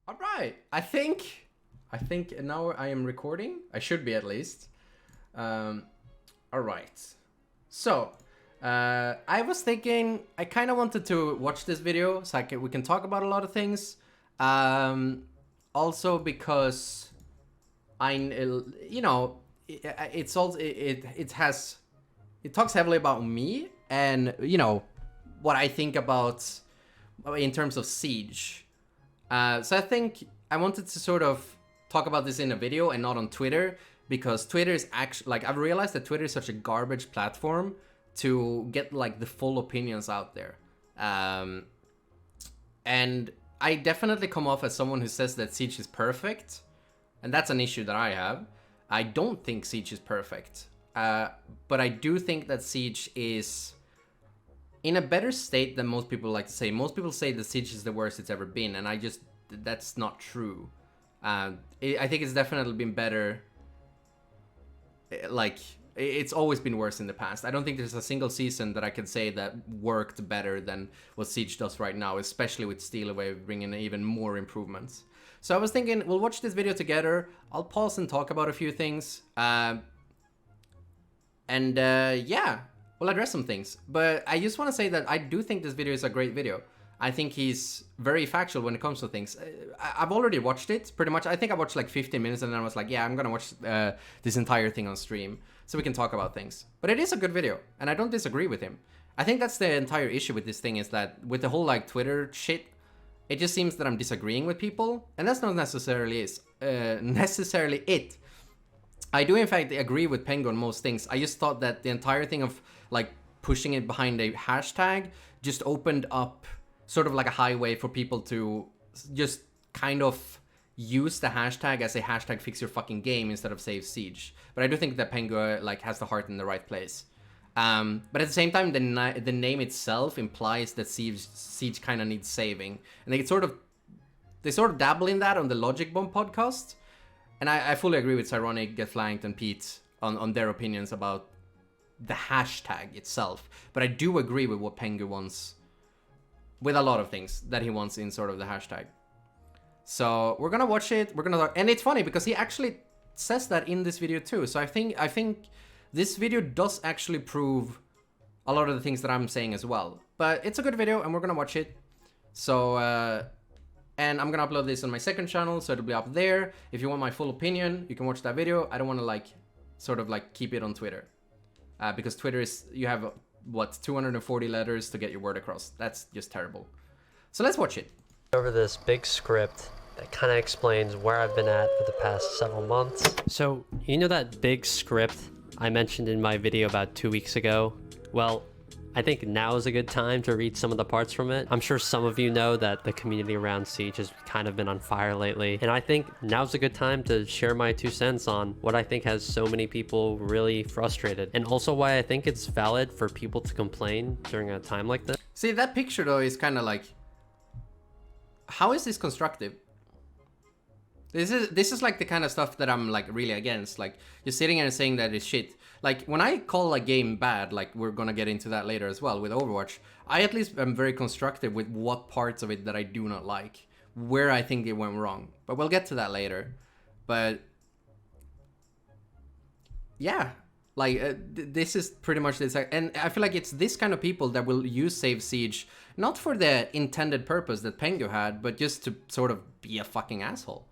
All right, I think now I am recording. I should be at least. All right. So, I was thinking I kind of wanted to watch this video so we can talk about a lot of things. Also because it's also it talks heavily about me and what I think about in terms of Siege. So I think I wanted to sort of talk about this in a video and not on Twitter, because Twitter is actually, like, I've realized that Twitter is such a garbage platform to get like the full opinions out there. And I definitely come off as someone who says that Siege is perfect, and that's an issue that I have. I don't think Siege is perfect, but I do think that Siege is in a better state than most people like to say. Most people say that Siege is the worst it's ever been, and that's not true. I think it's definitely been better. Like, it's always been worse in the past. I don't think there's a single season that I can say that worked better than what Siege does right now, especially with Steal Away bringing in even more improvements. So I was thinking, we'll watch this video together. I'll pause and talk about a few things. Yeah, we'll address some things. But I just want to say that I do think this video is a great video. I think he's very factual when it comes to things. I've already watched it, pretty much. I think I watched like 15 minutes and then I was like, yeah, I'm gonna watch this entire thing on stream so we can talk about things. But it is a good video, and I don't disagree with him. I think that's the entire issue with this thing, is that with the whole like Twitter shit, it just seems that I'm disagreeing with people, and that's not necessarily it. I do in fact agree with Pengu on most things. I just thought that the entire thing of like pushing it behind a hashtag just opened up sort of like a highway for people to just kind of use the hashtag as a hashtag fix your fucking game instead of save Siege. But I do think that Pengu like has the heart in the right place. But at the same time, the name itself implies that Siege kind of needs saving, and they sort of dabble in that on the Logic Bomb podcast. And I fully agree with Cyronic, Get Flanked, and Pete on their opinions about the hashtag itself. But I do agree with what Pengu wants, with a lot of things that he wants in sort of the hashtag. So we're gonna watch it. And it's funny because he actually says that in this video too. So I think this video does actually prove a lot of the things that I'm saying as well. But it's a good video, and we're gonna watch it. So and I'm gonna upload this on my second channel, so it'll be up there. If you want my full opinion, you can watch that video. I don't want to like sort of like keep it on Twitter, because Twitter is, you have what, 240 letters to get your word across. That's just terrible. So let's watch it. Over this big script that kind of explains where I've been at for the past several months. So, you know that big script I mentioned in my video about 2 weeks ago? Well, I think now is a good time to read some of the parts from it. I'm sure some of you know that the community around Siege has kind of been on fire lately, and I think now's a good time to share my 2 cents on what I think has so many people really frustrated, and also why I think it's valid for people to complain during a time like this. See, that picture though is kind of like, how is this constructive? This is like the kind of stuff that I'm like really against. Like, you're sitting here and saying that it's shit. Like, when I call a game bad, like we're gonna get into that later as well with Overwatch, I at least am very constructive with what parts of it that I do not like, where I think it went wrong. But we'll get to that later. But yeah, like this is pretty much this. And I feel like it's this kind of people that will use Save Siege, not for the intended purpose that Pengu had, but just to sort of be a fucking asshole.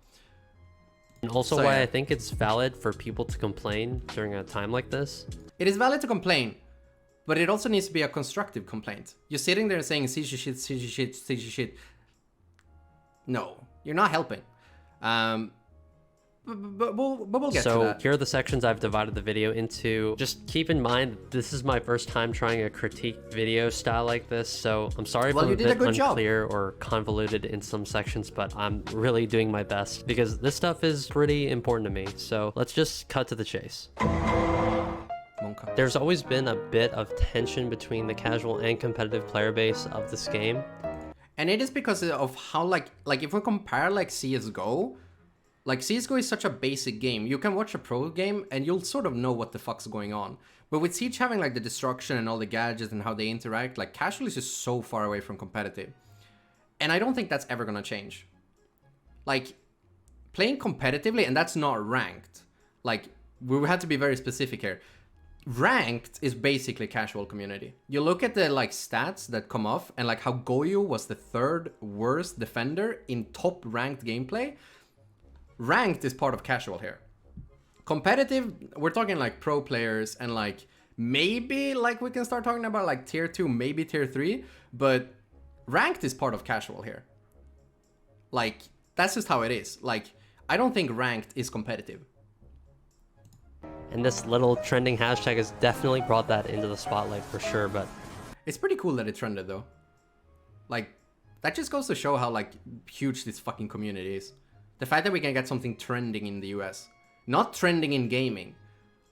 And also so, why I think it's valid for people to complain during a time like this. It is valid to complain, but it also needs to be a constructive complaint. You're sitting there saying Siege shit, Siege shit, Siege shit. No, you're not helping. But we'll get to that. So here are the sections I've divided the video into. Just keep in mind, this is my first time trying a critique video style like this, so I'm sorry if I'm a bit unclear or convoluted in some sections, but I'm really doing my best because this stuff is pretty important to me. So let's just cut to the chase. There's always been a bit of tension between the casual and competitive player base of this game. And it is because of how like if we compare like CSGO, like, CSGO is such a basic game. You can watch a pro game and you'll sort of know what the fuck's going on. But with Siege having, like, the destruction and all the gadgets and how they interact, like, casual is just so far away from competitive. And I don't think that's ever gonna change. like playing competitively, and that's not ranked. Like, we had to be very specific here. Ranked is basically casual community. You look at the like stats that come off, and like how Goyo was the 3rd worst defender in top ranked gameplay. Ranked is part of casual here. Competitive, we're talking like pro players, and like maybe like we can start talking about like tier 2, maybe tier 3, but ranked is part of casual here. Like, that's just how it is. Like, I don't think ranked is competitive. And this little trending hashtag has definitely brought that into the spotlight for sure, but... It's pretty cool that it trended though. Like, that just goes to show how like huge this fucking community is. The fact that we can get something trending in the US. Not trending in gaming.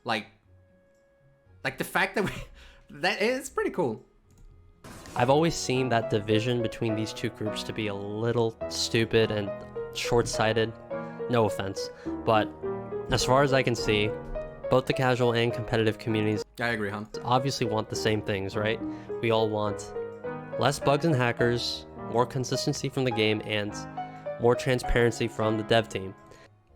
Like the fact that we... that is pretty cool. I've always seen that division between these two groups to be a little stupid and short-sighted. No offense. But as far as I can see, both the casual and competitive communities I agree, huh? obviously want the same things, right? We all want less bugs and hackers, more consistency from the game, and more transparency from the dev team.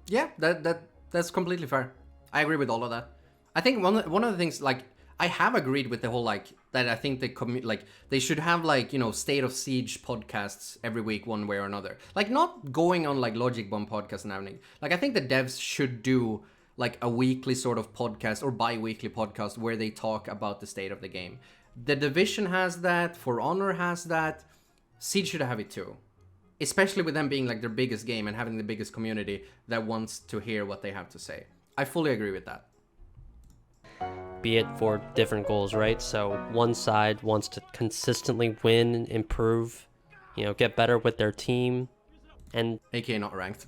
Yeah, that's completely fair. I agree with all of that. I think one of the things, like, I have agreed with the whole, like, that I think they should have, like, you know, State of Siege podcasts every week one way or another. Like, not going on, like, Logic Bomb podcast and everything. Like, I think the devs should do, like, a weekly sort of podcast or bi-weekly podcast where they talk about the state of the game. The Division has that, For Honor has that, Siege should have it too. Especially with them being, like, their biggest game and having the biggest community that wants to hear what they have to say. I fully agree with that. Be it for different goals, right? So one side wants to consistently win, improve, you know, get better with their team, and AKA not ranked.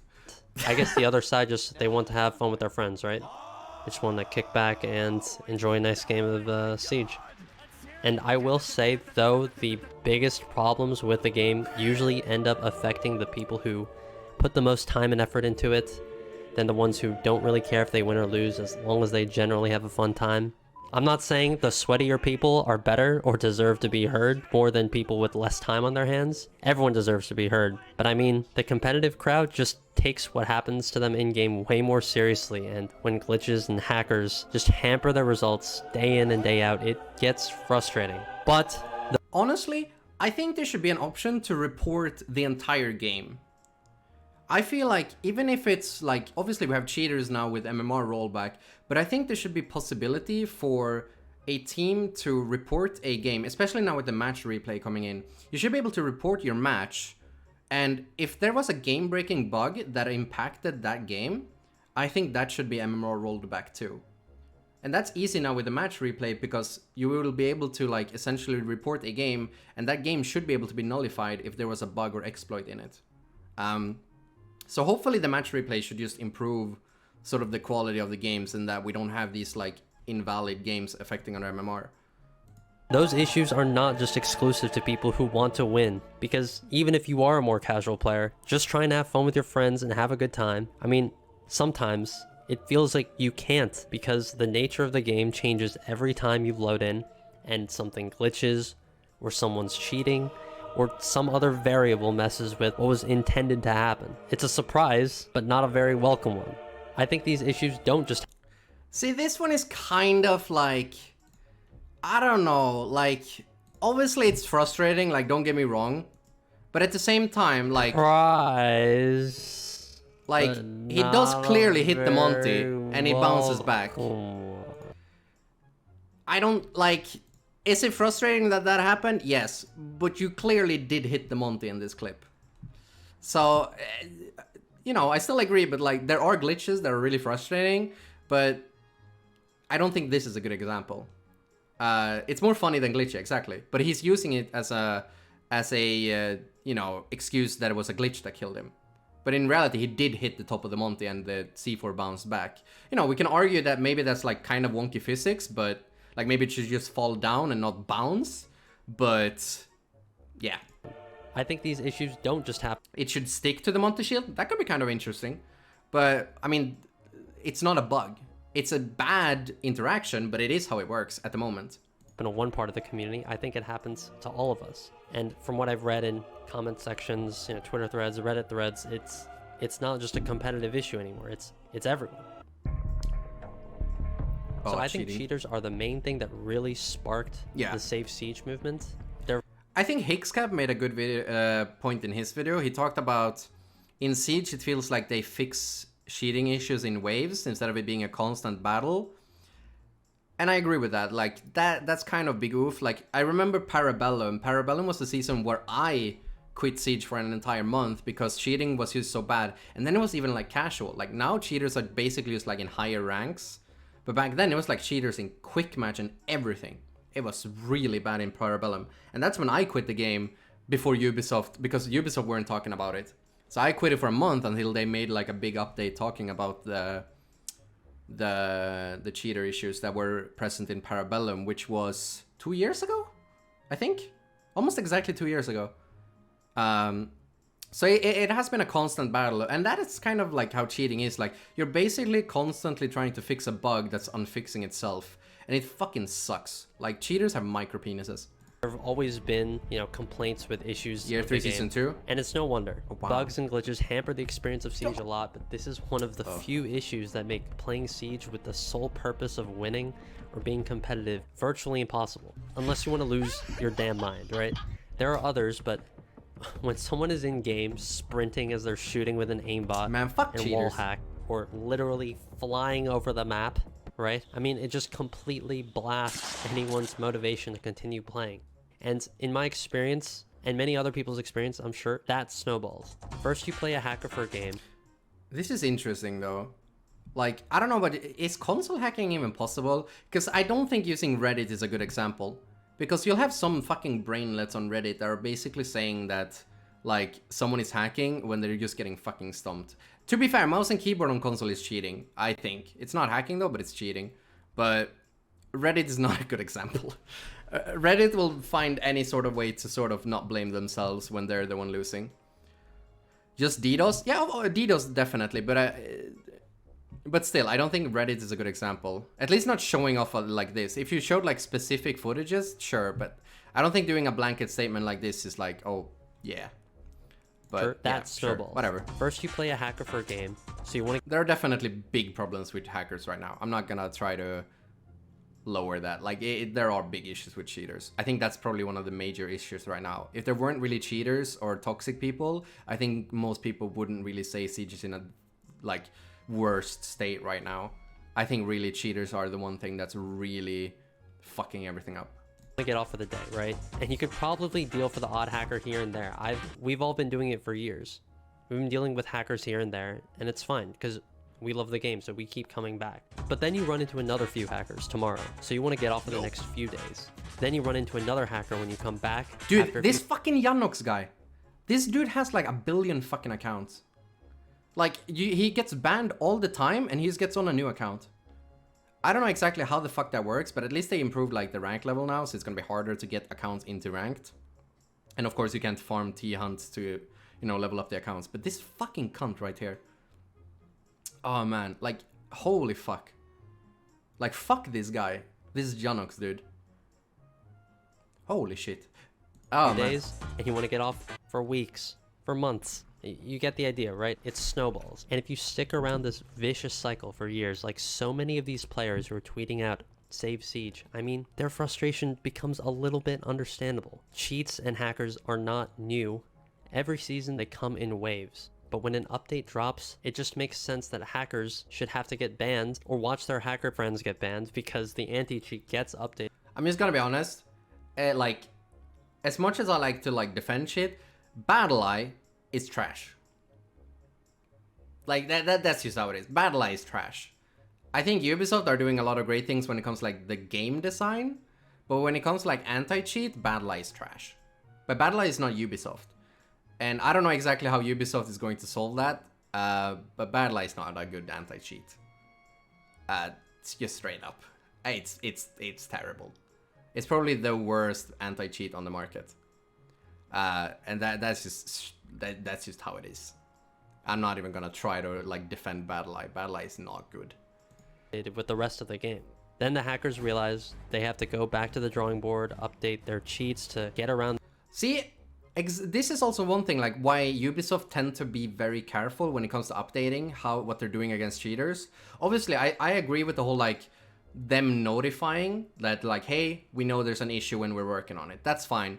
I guess the other side just, they want to have fun with their friends, right? They just want to kick back and enjoy a nice game of Siege. And I will say, though, the biggest problems with the game usually end up affecting the people who put the most time and effort into it than the ones who don't really care if they win or lose, as long as they generally have a fun time. I'm not saying the sweatier people are better or deserve to be heard more than people with less time on their hands. Everyone deserves to be heard. But I mean, the competitive crowd just takes what happens to them in-game way more seriously, and when glitches and hackers just hamper their results day in and day out, it gets frustrating. But honestly, I think there should be an option to report the entire game. I feel like even if it's like, obviously we have cheaters now with MMR rollback, but I think there should be possibility for a team to report a game, especially now with the match replay coming in. You should be able to report your match, and if there was a game-breaking bug that impacted that game, I think that should be MMR rolled back too. And that's easy now with the match replay, because you will be able to like essentially report a game, and that game should be able to be nullified if there was a bug or exploit in it. So hopefully the match replay should just improve sort of the quality of the games, and that we don't have these like invalid games affecting our MMR. those issues are not just exclusive to people who want to win, because even if you are a more casual player, just trying to have fun with your friends and have a good time, I mean, sometimes it feels like you can't, because the nature of the game changes every time you load in, and something glitches, or someone's cheating, or some other variable messes with what was intended to happen. It's a surprise, but not a very welcome one. I think these issues don't just... See, this one is kind of like, I don't know, like, obviously it's frustrating, like, don't get me wrong, but at the same time, like... Surprise. Like, he does clearly hit the Monty, and he bounces back. I don't, like... Is it frustrating that that happened? Yes, but you clearly did hit the Monty in this clip. So, you know, I still agree, but like, there are glitches that are really frustrating, but I don't think this is a good example. It's more funny than glitchy, exactly. But he's using it as a you know, excuse that it was a glitch that killed him. But in reality, he did hit the top of the Monty and the C4 bounced back. You know, we can argue that maybe that's like kind of wonky physics, but like maybe it should just fall down and not bounce. But yeah. I think these issues don't just happen. It should stick to the Monty shield. That could be kind of interesting. But I mean, it's not a bug. It's a bad interaction, but it is how it works at the moment. In one part of the community, I think it happens to all of us. And from what I've read in comment sections, you know, Twitter threads, Reddit threads, it's not just a competitive issue anymore. It's everyone. So I think cheaters are the main thing that really sparked the Save Siege movement. I think Hickscap made a good video, point in his video. He talked about in Siege it feels like they fix cheating issues in waves instead of it being a constant battle. And I agree with that. Like that's kind of big oof. Like I remember Parabellum. Parabellum was the season where I quit Siege for an entire month because cheating was just so bad. And then it was even like casual. Like now cheaters are basically just like in higher ranks. But back then it was like cheaters in quick match and everything. It was really bad in Parabellum. And that's when I quit the game before Ubisoft, because Ubisoft weren't talking about it. So I quit it for a month until they made like a big update talking about the cheater issues that were present in Parabellum, which was 2 years ago, I think. Almost exactly 2 years ago. So it has been a constant battle, and that is kind of like how cheating is. Like, you're basically constantly trying to fix a bug that's unfixing itself, and it fucking sucks. Like, cheaters have micro penises. There have always been, you know, complaints with issues. Year 3, Season 2? And it's no wonder. Oh, wow. Bugs and glitches hamper the experience of Siege a lot, but this is one of the few issues that make playing Siege with the sole purpose of winning or being competitive virtually impossible. Unless you want to lose your damn mind, right? There are others, but when someone is in game sprinting as they're shooting with an aimbot and wall hack, or literally flying over the map, right? I mean, it just completely blasts anyone's motivation to continue playing. And in my experience, and many other people's experience, I'm sure, that snowballs. First you play a hacker for a game. This is interesting though. Like, I don't know, but is console hacking even possible? Because I don't think using Reddit is a good example. Because you'll have some fucking brainlets on Reddit that are basically saying that, like, someone is hacking when they're just getting fucking stumped. To be fair, mouse and keyboard on console is cheating, I think. It's not hacking though, but it's cheating. But Reddit is not a good example. Reddit will find any sort of way to sort of not blame themselves when they're the one losing. Just DDoS? Yeah, DDoS definitely, but still, I don't think Reddit is a good example. At least not showing off like this. If you showed like specific footages, sure, but I don't think doing a blanket statement like this is like, oh, yeah. But that snowballs. Sure, whatever. First you play a hacker for a game, so you want to... There are definitely big problems with hackers right now. I'm not gonna try to lower that. Like, there are big issues with cheaters. I think that's probably one of the major issues right now. If there weren't really cheaters or toxic people, I think most people wouldn't really say Siege is in a, like, worst state right now. I think really cheaters are the one thing that's really fucking everything up. Get off for the day, right? And you could probably deal for the odd hacker here and there. We've all been doing it for years. We've been dealing with hackers here and there, and it's fine because we love the game, so we keep coming back. But then you run into another few hackers tomorrow, so you want to get off for the next few days. Then you run into another hacker when you come back. Dude, this fucking Yanox guy. This dude has like 1 billion fucking accounts. Like, he gets banned all the time, and he just gets on a new account. I don't know exactly how the fuck that works, but at least they improved like the rank level now, so it's gonna be harder to get accounts into ranked. And of course you can't farm T-hunts to, you know, level up the accounts. But this fucking cunt right here. Oh man, like, holy fuck. Like, fuck this guy. This is Janox, dude. Holy shit. Oh, days, and you want to get off for weeks, for months. You get the idea, right? It snowballs. And if you stick around this vicious cycle for years, like so many of these players who are tweeting out, Save Siege, I mean, their frustration becomes a little bit understandable. Cheats and hackers are not new. Every season they come in waves. But when an update drops, it just makes sense that hackers should have to get banned or watch their hacker friends get banned because the anti-cheat gets updated. I'm just gonna be honest. Like, as much as I like to like defend shit, BattlEye is trash. Like, that's just how it is. BattlEye is trash. I think Ubisoft are doing a lot of great things when it comes to like the game design, but when it comes to like anti-cheat, BattlEye is trash. But BattlEye is not Ubisoft. And I don't know exactly how Ubisoft is going to solve that, but BattlEye is not a good anti-cheat. It's just straight up. It's terrible. It's probably the worst anti-cheat on the market. And that's just how it is. I'm not even gonna try to like defend BattlEye. BattlEye is not good. With the rest of the game. Then the hackers realize they have to go back to the drawing board, update their cheats to get around. See, This is also one thing, like why Ubisoft tend to be very careful when it comes to updating what they're doing against cheaters. Obviously, I agree with the whole like them notifying that like, hey, we know there's an issue and we're working on it. That's fine.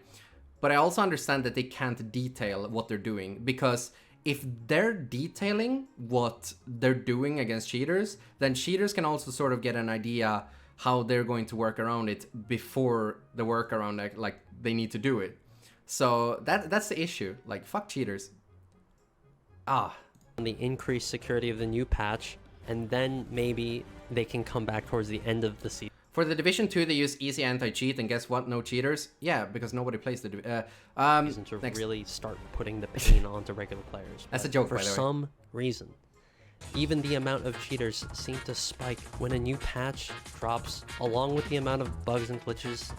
But I also understand that they can't detail what they're doing, because if they're detailing what they're doing against cheaters, then cheaters can also sort of get an idea how they're going to work around it before the workaround, like they need to do it. So that's the issue. Like, fuck cheaters. The increased security of the new patch, and then maybe they can come back towards the end of the season. For the Division 2, they use easy anti-cheat, and guess what? No cheaters. Yeah, because nobody plays the Season to really start putting the pain onto regular players. That's a joke, for by the way. some reason, even the amount of cheaters seem to spike when a new patch drops, along with the amount of bugs and glitches.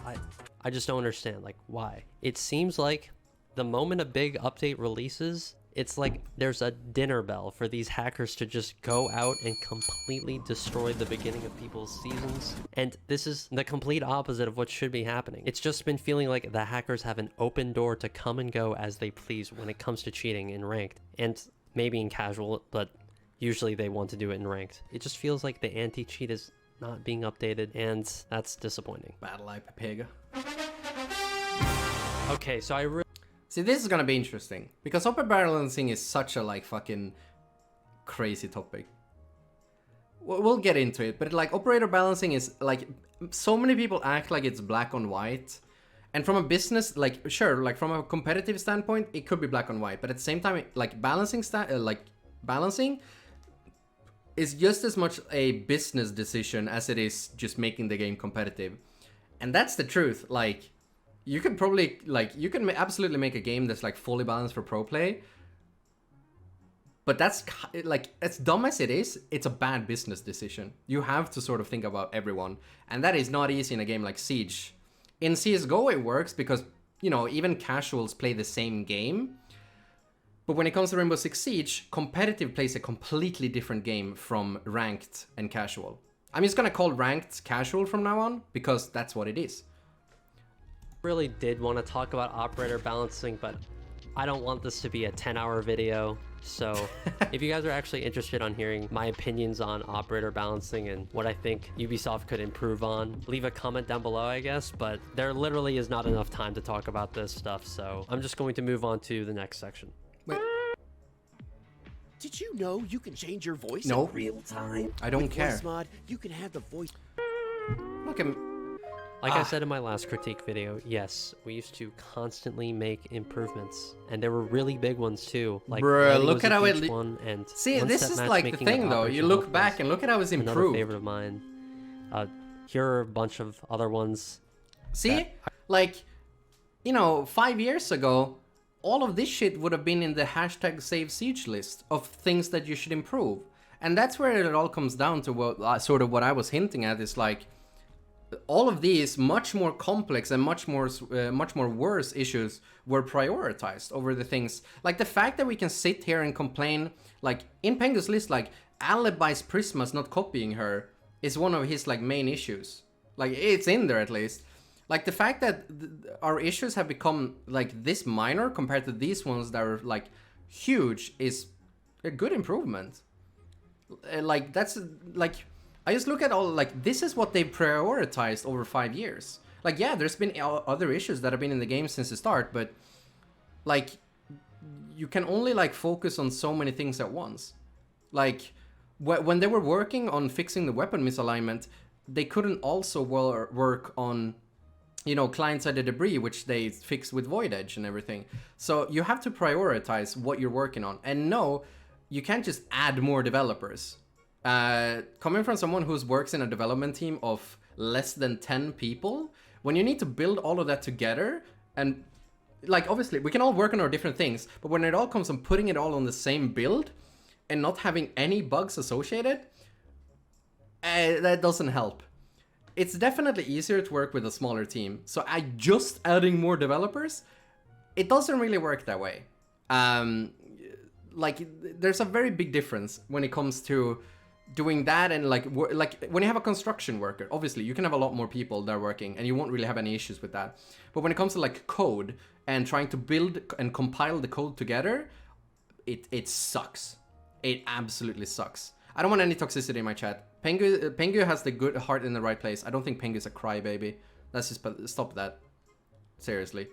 I just don't understand, like, why. It seems like the moment a big update releases, it's like there's a dinner bell for these hackers to just go out and completely destroy the beginning of people's seasons. And this is the complete opposite of what should be happening. It's just been feeling like the hackers have an open door to come and go as they please when it comes to cheating in ranked, and maybe in casual, but usually they want to do it in ranked. It just feels like the anti-cheat is not being updated, and that's disappointing. Battle Eye Pepega. Okay, so I really... See, this is gonna be interesting, because upper balancing is such a like fucking crazy topic. We'll get into it, but like operator balancing is like, so many people act like it's black on white, and from a business, like sure, like from a competitive standpoint, it could be black on white, but at the same time, like balancing is just as much a business decision as it is just making the game competitive, and that's the truth. Like, you could probably, like, you can absolutely make a game that's like fully balanced for pro play, but that's like, as dumb as it is, it's a bad business decision. You have to sort of think about everyone, and that is not easy in a game like Siege. In CSGO it works because, you know, even casuals play the same game. But when it comes to Rainbow Six Siege, competitive plays a completely different game from ranked and casual. I'm just gonna call ranked casual from now on, because that's what it is. really did want to talk about operator balancing, but I don't want this to be a 10-hour video. So if you guys are actually interested on hearing my opinions on operator balancing and what I think Ubisoft could improve on, leave a comment down below, I guess. But there literally is not enough time to talk about this stuff, so I'm just going to move on to the next section. Wait. Did you know you can change your voice No. in real time? I don't With care. Voice mod, you can have the voice. Look at me. Like I said in my last critique video, yes, we used to constantly make improvements, and there were really big ones too. Like, Bruh, lighting look was at a how huge it... one, and See, one this step is like the matchmaking thing with though. You Operation look Health back was and look at how it's another improved. favorite of mine. Here are a bunch of other ones. See? Like, you know, 5 years ago, all of this shit would have been in the hashtag save siege list of things that you should improve. And that's where it all comes down to what sort of what I was hinting at is like, all of these much more complex and much more worse issues were prioritized over the things like the fact that we can sit here and complain, like in Pengu's list, like Alibi's Prisma's not copying her is one of his like main issues. Like, it's in there at least. Like the fact that our issues have become like this minor compared to these ones that are like huge is a good improvement. Like, that's like, I just look at all, like, this is what they've prioritized over 5 years. Like, yeah, there's been other issues that have been in the game since the start, but like, you can only like focus on so many things at once. Like, when they were working on fixing the weapon misalignment, they couldn't also work on, you know, client-side debris, which they fixed with Void Edge and everything. So you have to prioritize what you're working on. And no, you can't just add more developers. Coming from someone who works in a development team of less than 10 people, when you need to build all of that together, and like, obviously we can all work on our different things, but when it all comes on putting it all on the same build and not having any bugs associated, that doesn't help. It's definitely easier to work with a smaller team. So just adding more developers, it doesn't really work that way. Like, there's a very big difference when it comes to doing that and like when you have a construction worker, obviously you can have a lot more people that are working and you won't really have any issues with that. But when it comes to like code and trying to build and compile the code together, it sucks. It absolutely sucks. I don't want any toxicity in my chat. Pengu has the good heart in the right place. I don't think Pengu's a crybaby. Let's just stop that. Seriously.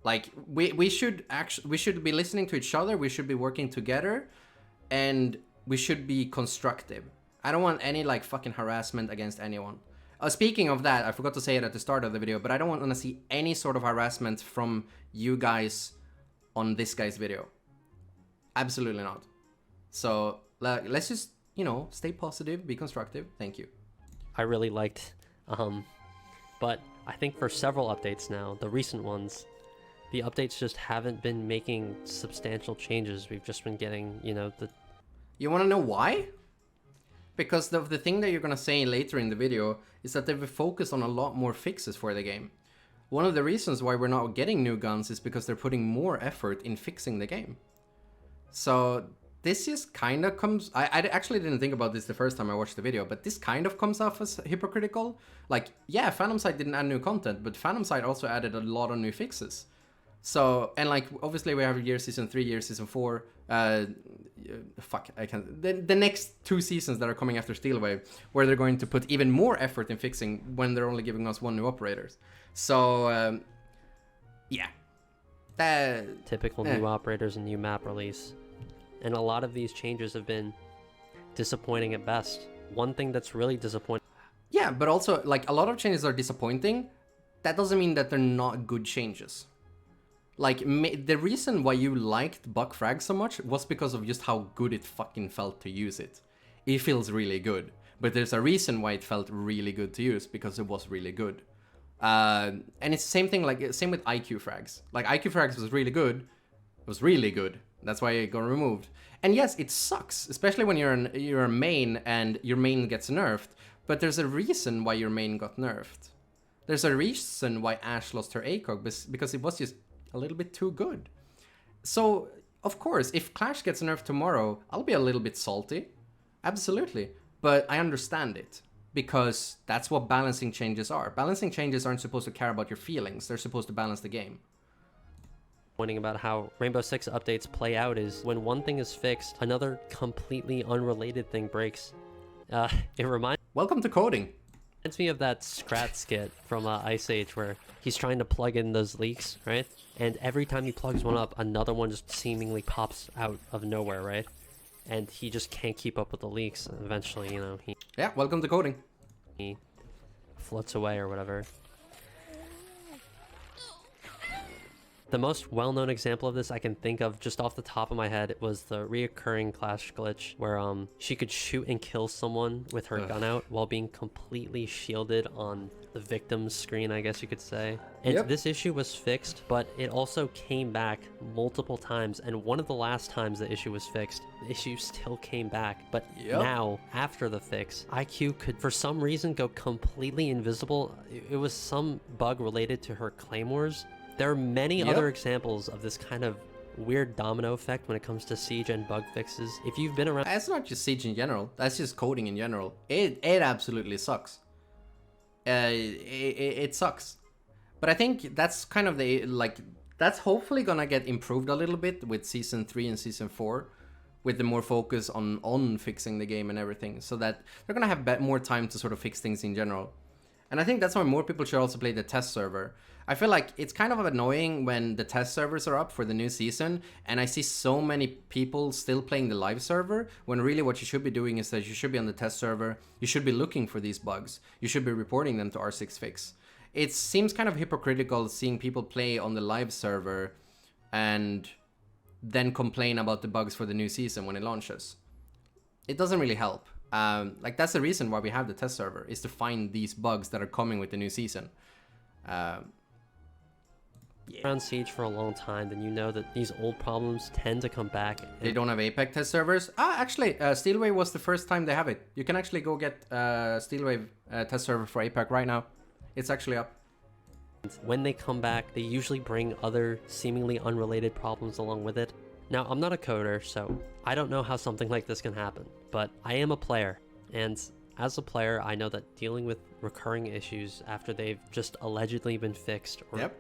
Like we should be listening to each other. We should be working together, and we should be constructive. I don't want any like fucking harassment against anyone. Speaking of that, I forgot to say it at the start of the video, but I don't want to see any sort of harassment from you guys on this guy's video. Absolutely not. So let's just, you know, stay positive, be constructive. Thank you. I really liked, but I think for several updates now, the recent ones, the updates just haven't been making substantial changes. We've just been getting, you know, the... You want to know why? Because the thing that you're going to say later in the video is that they've focused on a lot more fixes for the game. One of the reasons why we're not getting new guns is because they're putting more effort in fixing the game. So this just kind of comes... I actually didn't think about this the first time I watched the video, but this kind of comes off as hypocritical. Like, yeah, Phantom Sight didn't add new content, but Phantom Sight also added a lot of new fixes. So, and like, obviously we have Year Season 3, Year Season 4, fuck, I can't... The next 2 seasons that are coming after Steelwave, where they're going to put even more effort in fixing when they're only giving us 1 new operators. So, yeah. Typical new operators and new map release. And a lot of these changes have been disappointing at best. One thing that's really disappointing... Yeah, but also, like, a lot of changes are disappointing. That doesn't mean that they're not good changes. Like, the reason why you liked Buck Frag so much was because of just how good it fucking felt to use it. It feels really good. But there's a reason why it felt really good to use, because it was really good. And it's the same thing, like, same with IQ Frags. Like, IQ Frags was really good. It was really good. That's why it got removed. And yes, it sucks, especially when you're a main and your main gets nerfed. But there's a reason why your main got nerfed. There's a reason why Ashe lost her ACOG, because it was just a little bit too good. So, of course, if Clash gets nerfed tomorrow, I'll be a little bit salty. Absolutely. But I understand it. Because that's what balancing changes are. Balancing changes aren't supposed to care about your feelings. They're supposed to balance the game. Pointing about how Rainbow Six updates play out is when one thing is fixed, another completely unrelated thing breaks. It reminds... Welcome to coding. Reminds me of that Scrat skit from Ice Age where he's trying to plug in those leaks, right? And every time he plugs one up, another one just seemingly pops out of nowhere, right? And he just can't keep up with the leaks. And eventually, you know, Yeah, welcome to coding. He floats away or whatever. The most well-known example of this I can think of just off the top of my head was the reoccurring Clash glitch where she could shoot and kill someone with her gun out while being completely shielded on the victim's screen, I guess you could say. And this issue was fixed, but it also came back multiple times, and one of the last times the issue was fixed, the issue still came back. But now, after the fix, IQ could for some reason go completely invisible. It was some bug related to her claymores. There are many other examples of this kind of weird domino effect when it comes to Siege and bug fixes. If you've been around... That's not just Siege in general. That's just coding in general. It absolutely sucks. It sucks. But I think that's kind of the... Like, that's hopefully gonna get improved a little bit with Season 3 and Season 4. With the more focus on fixing the game and everything. So that they're gonna have more time to sort of fix things in general. And I think that's why more people should also play the test server. I feel like it's kind of annoying when the test servers are up for the new season and I see so many people still playing the live server, when really what you should be doing is that you should be on the test server, you should be looking for these bugs, you should be reporting them to R6Fix. It seems kind of hypocritical seeing people play on the live server and then complain about the bugs for the new season when it launches. It doesn't really help. Like, that's the reason why we have the test server, is to find these bugs that are coming with the new season. Around Siege for a long time, then you know that these old problems tend to come back. They don't have Apex test servers? Actually, Steelwave was the first time they have it. You can actually go get Steelwave test server for Apex right now. It's actually up. When they come back, they usually bring other seemingly unrelated problems along with it. Now, I'm not a coder, so I don't know how something like this can happen, but I am a player, and as a player, I know that dealing with recurring issues after they've just allegedly been fixed, or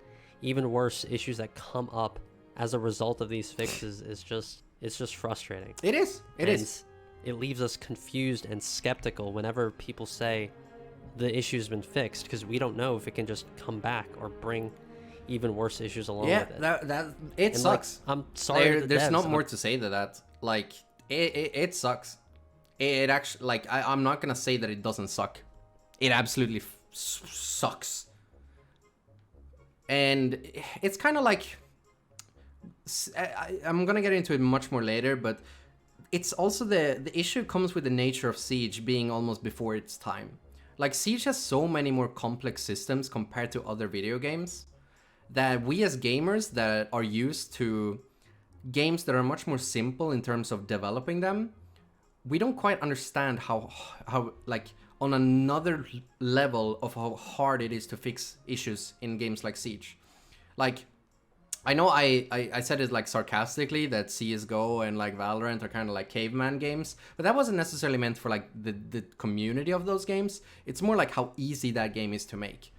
even worse, issues that come up as a result of these fixes it's just frustrating. It is. It is. It leaves us confused and skeptical whenever people say the issue's been fixed, because we don't know if it can just come back or bring even worse issues along with it. That it and sucks. Like, I'm sorry. There's not more to say to that. Like it sucks. It actually, like, I'm not gonna say that it doesn't suck. It absolutely sucks. And it's kind of like, I'm gonna get into it much more later, but it's also the issue comes with the nature of Siege being almost before its time. Like, Siege has so many more complex systems compared to other video games that we as gamers that are used to games that are much more simple in terms of developing them, we don't quite understand how like on another level of how hard it is to fix issues in games like Siege. Like, I know I said it like sarcastically that CSGO and like Valorant are kind of like caveman games, but that wasn't necessarily meant for like the community of those games. It's more like how easy that game is to make.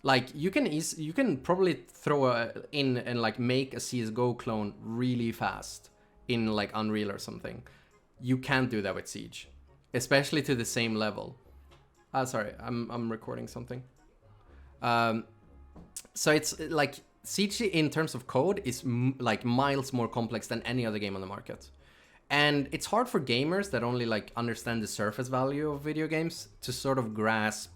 Like, you can probably throw in and like make a CSGO clone really fast in like Unreal or something. You can't do that with Siege, especially to the same level. Sorry, I'm recording something. So it's like Siege in terms of code is like miles more complex than any other game on the market. And it's hard for gamers that only like understand the surface value of video games to sort of grasp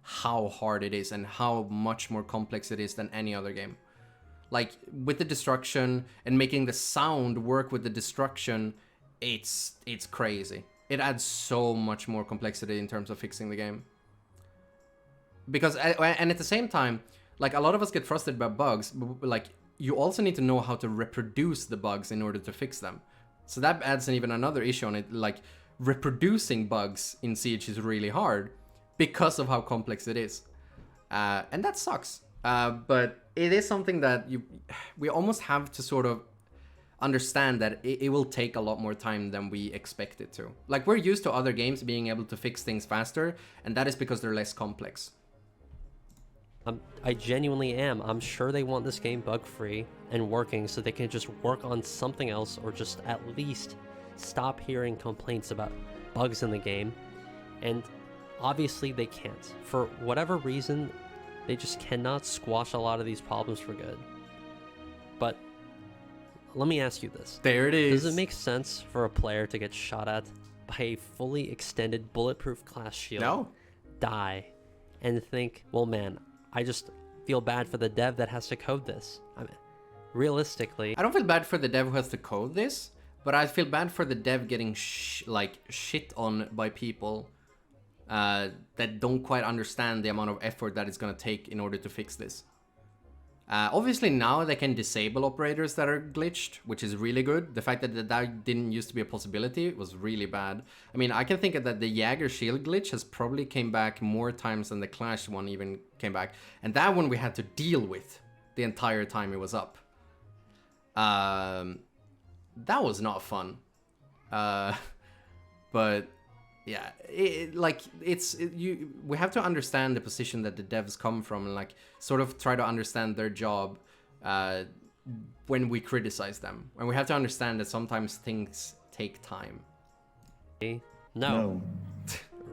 how hard it is and how much more complex it is than any other game. Like, with the destruction and making the sound work with the destruction, it's crazy. It adds so much more complexity in terms of fixing the game. Because, and at the same time, like, a lot of us get frustrated by bugs, but like, you also need to know how to reproduce the bugs in order to fix them. So that adds even another issue on it. Like, reproducing bugs in Siege is really hard because of how complex it is. And that sucks. But it is something that we almost have to sort of understand that it will take a lot more time than we expect it to. Like, we're used to other games being able to fix things faster, and that is because they're less complex. I genuinely am. I'm sure they want this game bug-free and working so they can just work on something else, or just at least stop hearing complaints about bugs in the game. And obviously they can't. For whatever reason, they just cannot squash a lot of these problems for good. But let me ask you this. There it is. Does it make sense for a player to get shot at by a fully extended bulletproof class shield, no, die, and think, well, man, I just feel bad for the dev that has to code this? I mean, realistically, I don't feel bad for the dev who has to code this, but I feel bad for the dev getting shit on by people that don't quite understand the amount of effort that it's going to take in order to fix this. Obviously now they can disable operators that are glitched, which is really good. The fact that that didn't used to be a possibility was really bad. I mean, I can think that the Jagger shield glitch has probably came back more times than the Clash one even came back. And that one we had to deal with the entire time it was up. That was not fun. But yeah, we have to understand the position that the devs come from and like sort of try to understand their job when we criticize them. And we have to understand that sometimes things take time. No.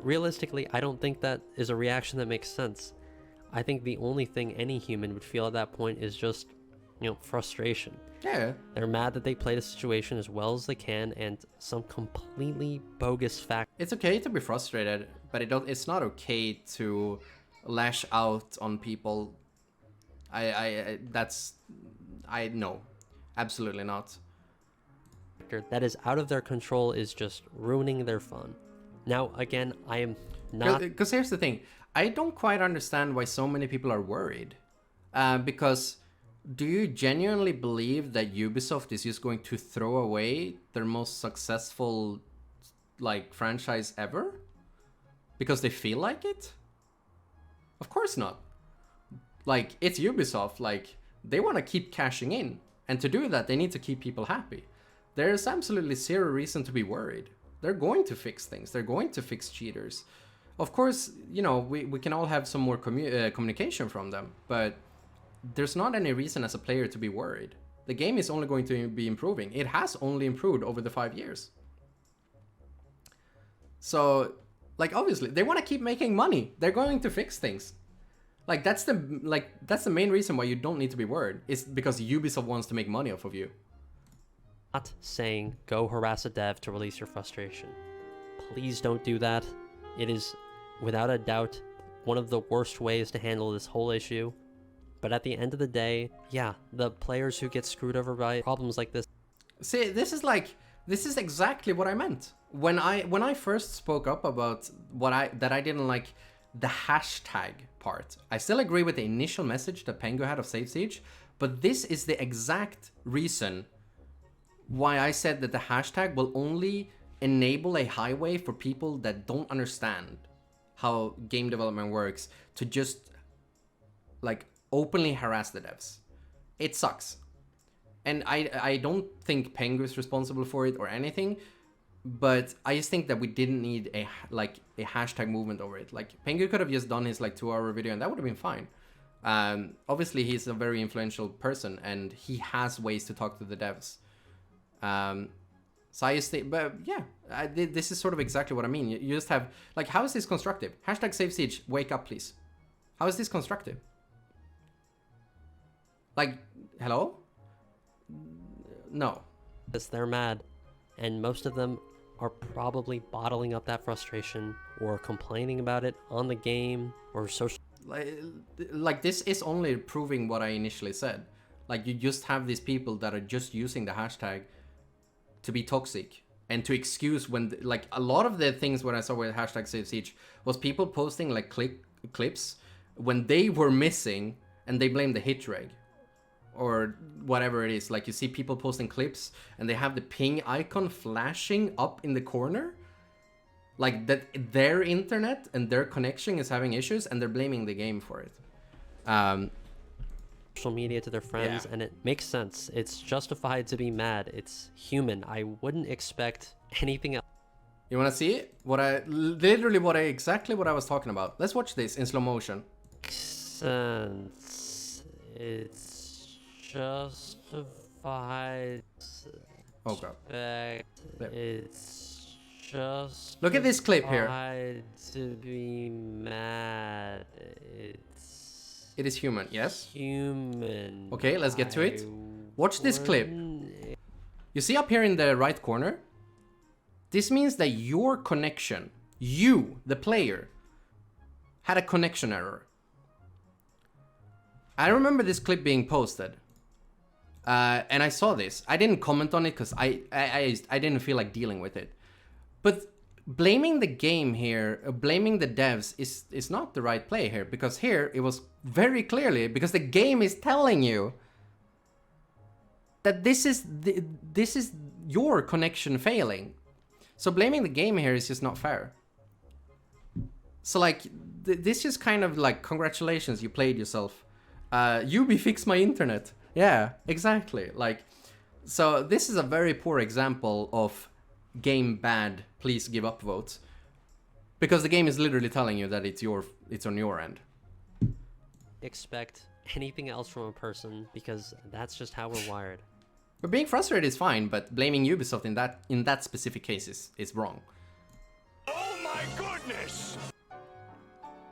Realistically, I don't think that is a reaction that makes sense. I think the only thing any human would feel at that point is just, frustration. Yeah. They're mad that they played a situation as well as they can, and some completely bogus fact. It's okay to be frustrated, but it's not okay to lash out on people. No, absolutely not. That is out of their control is just ruining their fun. Now, again, I am not... Because here's the thing. I don't quite understand why so many people are worried. Because... do you genuinely believe that Ubisoft is just going to throw away their most successful, franchise ever? Because they feel like it? Of course not. It's Ubisoft. They want to keep cashing in. And to do that, they need to keep people happy. There's absolutely zero reason to be worried. They're going to fix things. They're going to fix cheaters. Of course, you know, we can all have some more communication from them, but there's not any reason as a player to be worried. The game is only going to be improving. It has only improved over the 5 years. So, like, obviously, they want to keep making money. They're going to fix things. Like, that's the main reason why you don't need to be worried. It's because Ubisoft wants to make money off of you. Not saying go harass a dev to release your frustration. Please don't do that. It is, without a doubt, one of the worst ways to handle this whole issue. But at the end of the day, yeah, the players who get screwed over by problems like this. See, this is exactly what I meant. When I first spoke up about that I didn't like the hashtag part. I still agree with the initial message that Pengu had of Save Siege, but this is the exact reason why I said that the hashtag will only enable a highway for people that don't understand how game development works to just like openly harass the devs. It sucks. And I don't think Pengu is responsible for it or anything, but I just think that we didn't need a hashtag movement over it. Like, Pengu could have just done his like 2-hour video and that would have been fine. Obviously he's a very influential person and he has ways to talk to the devs. So I just think, but yeah, this is sort of exactly what I mean. You just have, like, how is this constructive? Hashtag Save Siege, wake up please. How is this constructive? Like, hello? No. They're mad, and most of them are probably bottling up that frustration or complaining about it on the game or social. Like this is only proving what I initially said. Like, you just have these people that are just using the hashtag to be toxic and to excuse when, like, a lot of the things when I saw with hashtag Save Siege was people posting like clips when they were missing and they blame the hit reg or whatever it is. Like, you see people posting clips and they have the ping icon flashing up in the corner, like that their internet and their connection is having issues and they're blaming the game for it. Social media to their friends, and it makes sense. It's justified to be mad. It's human. I wouldn't expect anything else. You want to see it? Exactly what I was talking about. Let's watch this in slow motion. Sense. It's justified. Oh god. It's just. Look at this clip here. To be mad. It is human, yes? Human. Okay, let's get to it. Watch this clip. You see up here in the right corner? This means that your connection, you, the player, had a connection error. I remember this clip being posted. And I saw this. I didn't comment on it because I didn't feel like dealing with it. But blaming the game here, blaming the devs is not the right play here, because here it was very clearly because the game is telling you that this is your connection failing. So blaming the game here is just not fair. So like this is kind of like, congratulations, you played yourself. Ubi fixed my internet. Yeah, exactly. Like, so this is a very poor example of game bad, please give up votes, because the game is literally telling you that it's on your end. Expect anything else from a person, because that's just how we're wired. But being frustrated is fine, but blaming Ubisoft in that specific case is wrong. Oh my goodness!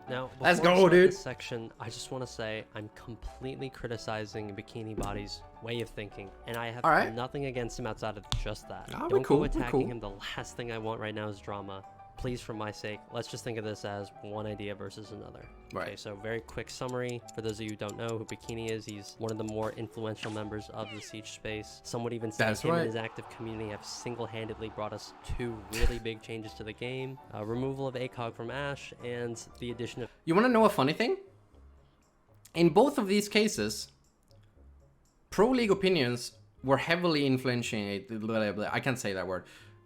Now, let's before go, we start dude. this section, I just want to say I'm completely criticizing BikiniBodhi's way of thinking, and I have nothing against him outside of just that. Don't go attacking him. The last thing I want right now is drama. Please, for my sake, let's just think of this as one idea versus another. Right. Okay, so very quick summary. For those of you who don't know who Bikini is, he's one of the more influential members of the Siege space. Some would even say him and his active community have single-handedly brought us 2 really big changes to the game. Removal of ACOG from Ash and the addition of... You want to know a funny thing? In both of these cases, pro league opinions were heavily influencing, I can't say that word,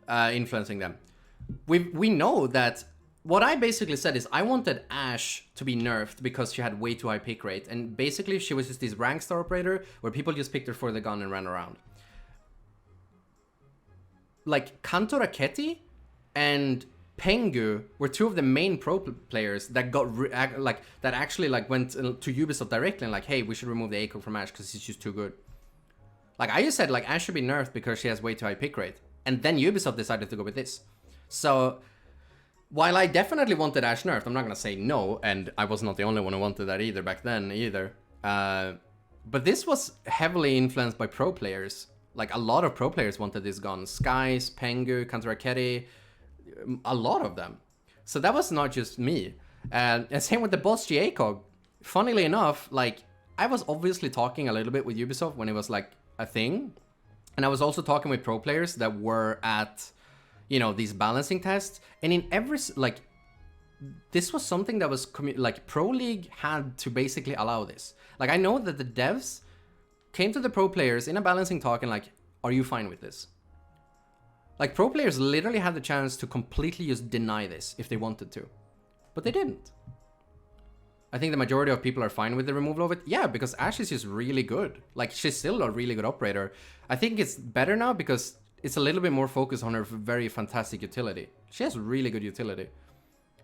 influencing them. We know that what I basically said is I wanted Ashe to be nerfed because she had way too high pick rate. And basically she was just this rank star operator where people just picked her for the gun and ran around. Like Kanto Raketti and Pengu were two of the main pro players that got that actually like went to Ubisoft directly and like, hey, we should remove the ACOG from Ashe because she's just too good. Like I just said, like Ashe should be nerfed because she has way too high pick rate, and then Ubisoft decided to go with this. So while I definitely wanted Ashe nerfed, I'm not gonna say no, and I was not the only one who wanted that either back then either. But this was heavily influenced by pro players. Like a lot of pro players wanted this gun. Skies, Pengu, Kanto Raketti, a lot of them. So that was not just me. And same with the Boss G ACOG. Funnily enough, like I was obviously talking a little bit with Ubisoft when it was like a thing. And I was also talking with pro players that were at, you know, these balancing tests. And in every, like, this was something that was, like, Pro League had to basically allow this. Like, I know that the devs came to the pro players in a balancing talk and like, are you fine with this? Like, pro players literally had the chance to completely just deny this if they wanted to. But they didn't. I think the majority of people are fine with the removal of it. Yeah, because Ashe is just really good. Like, she's still a really good operator. I think it's better now because it's a little bit more focused on her very fantastic utility. She has really good utility.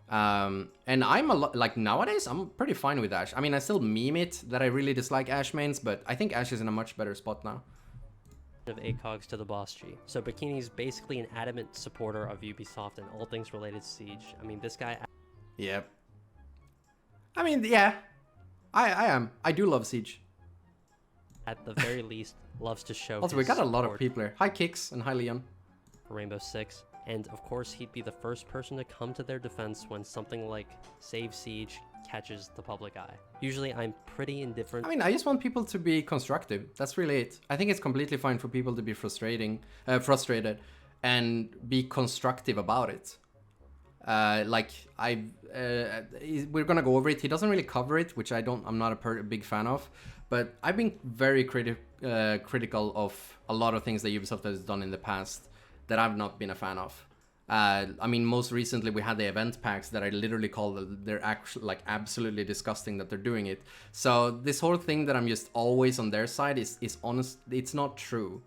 And I'm like nowadays, I'm pretty fine with Ashe. I mean, I still meme it that I really dislike Ashe mains, but I think Ashe is in a much better spot now. Of ACOGs to the Boss G. So Bikini's basically an adamant supporter of Ubisoft and all things related to Siege. I mean, this guy... Yep. I mean, yeah. I am. I do love Siege. At the very least, loves to show also, we got a lot of people here. Hi, Kix and hi, Leon. Rainbow Six. And of course, he'd be the first person to come to their defense when something like Save Siege catches the public eye. Usually, I'm pretty indifferent. I mean, I just want people to be constructive. That's really it. I think it's completely fine for people to be frustrated and be constructive about it. We're gonna go over it. He doesn't really cover it, which I'm not a big fan of. But I've been very critical of a lot of things that Ubisoft has done in the past that I've not been a fan of. I mean, most recently we had the event packs that I literally call they're actually like absolutely disgusting that they're doing it. So this whole thing that I'm just always on their side is honest. It's not true.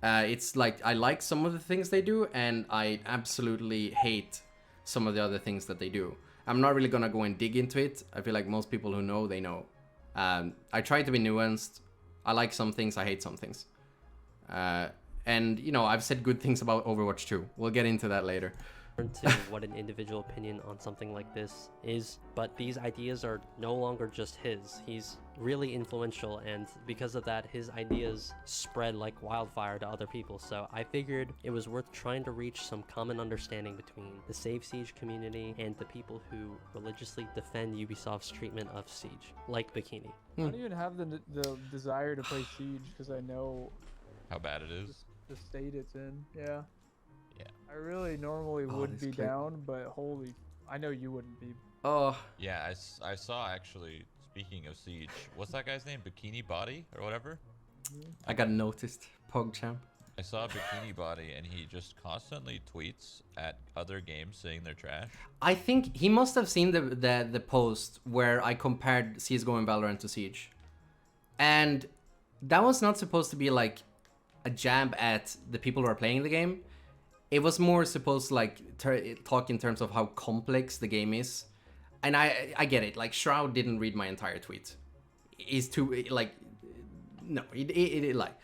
It's like I like some of the things they do, and I absolutely hate some of the other things that they do. I'm not really gonna go and dig into it. I feel like most people who know, they know. I try to be nuanced. I like some things, I hate some things. And, you know, I've said good things about Overwatch too. We'll get into that later. To what an individual opinion on something like this is, but these ideas are no longer just his. He's really influential, and because of that, his ideas spread like wildfire to other people. So I figured it was worth trying to reach some common understanding between the Save Siege community and the people who religiously defend Ubisoft's treatment of Siege, like Bikini. I don't even have the desire to play Siege because I know how bad it is. The state it's in. Yeah. Yeah. I really normally would be down, but holy, I know you wouldn't be. Oh. Yeah, I saw actually, speaking of Siege, what's that guy's name? BikiniBodhi or whatever? I got noticed. PogChamp. I saw BikiniBodhi and he just constantly tweets at other games saying they're trash. I think he must have seen the post where I compared CSGO and Valorant to Siege. And that was not supposed to be like a jab at the people who are playing the game. It was more supposed to like talk in terms of how complex the game is. And I get it. Like, Shroud didn't read my entire tweet. He's too, like, no, it like.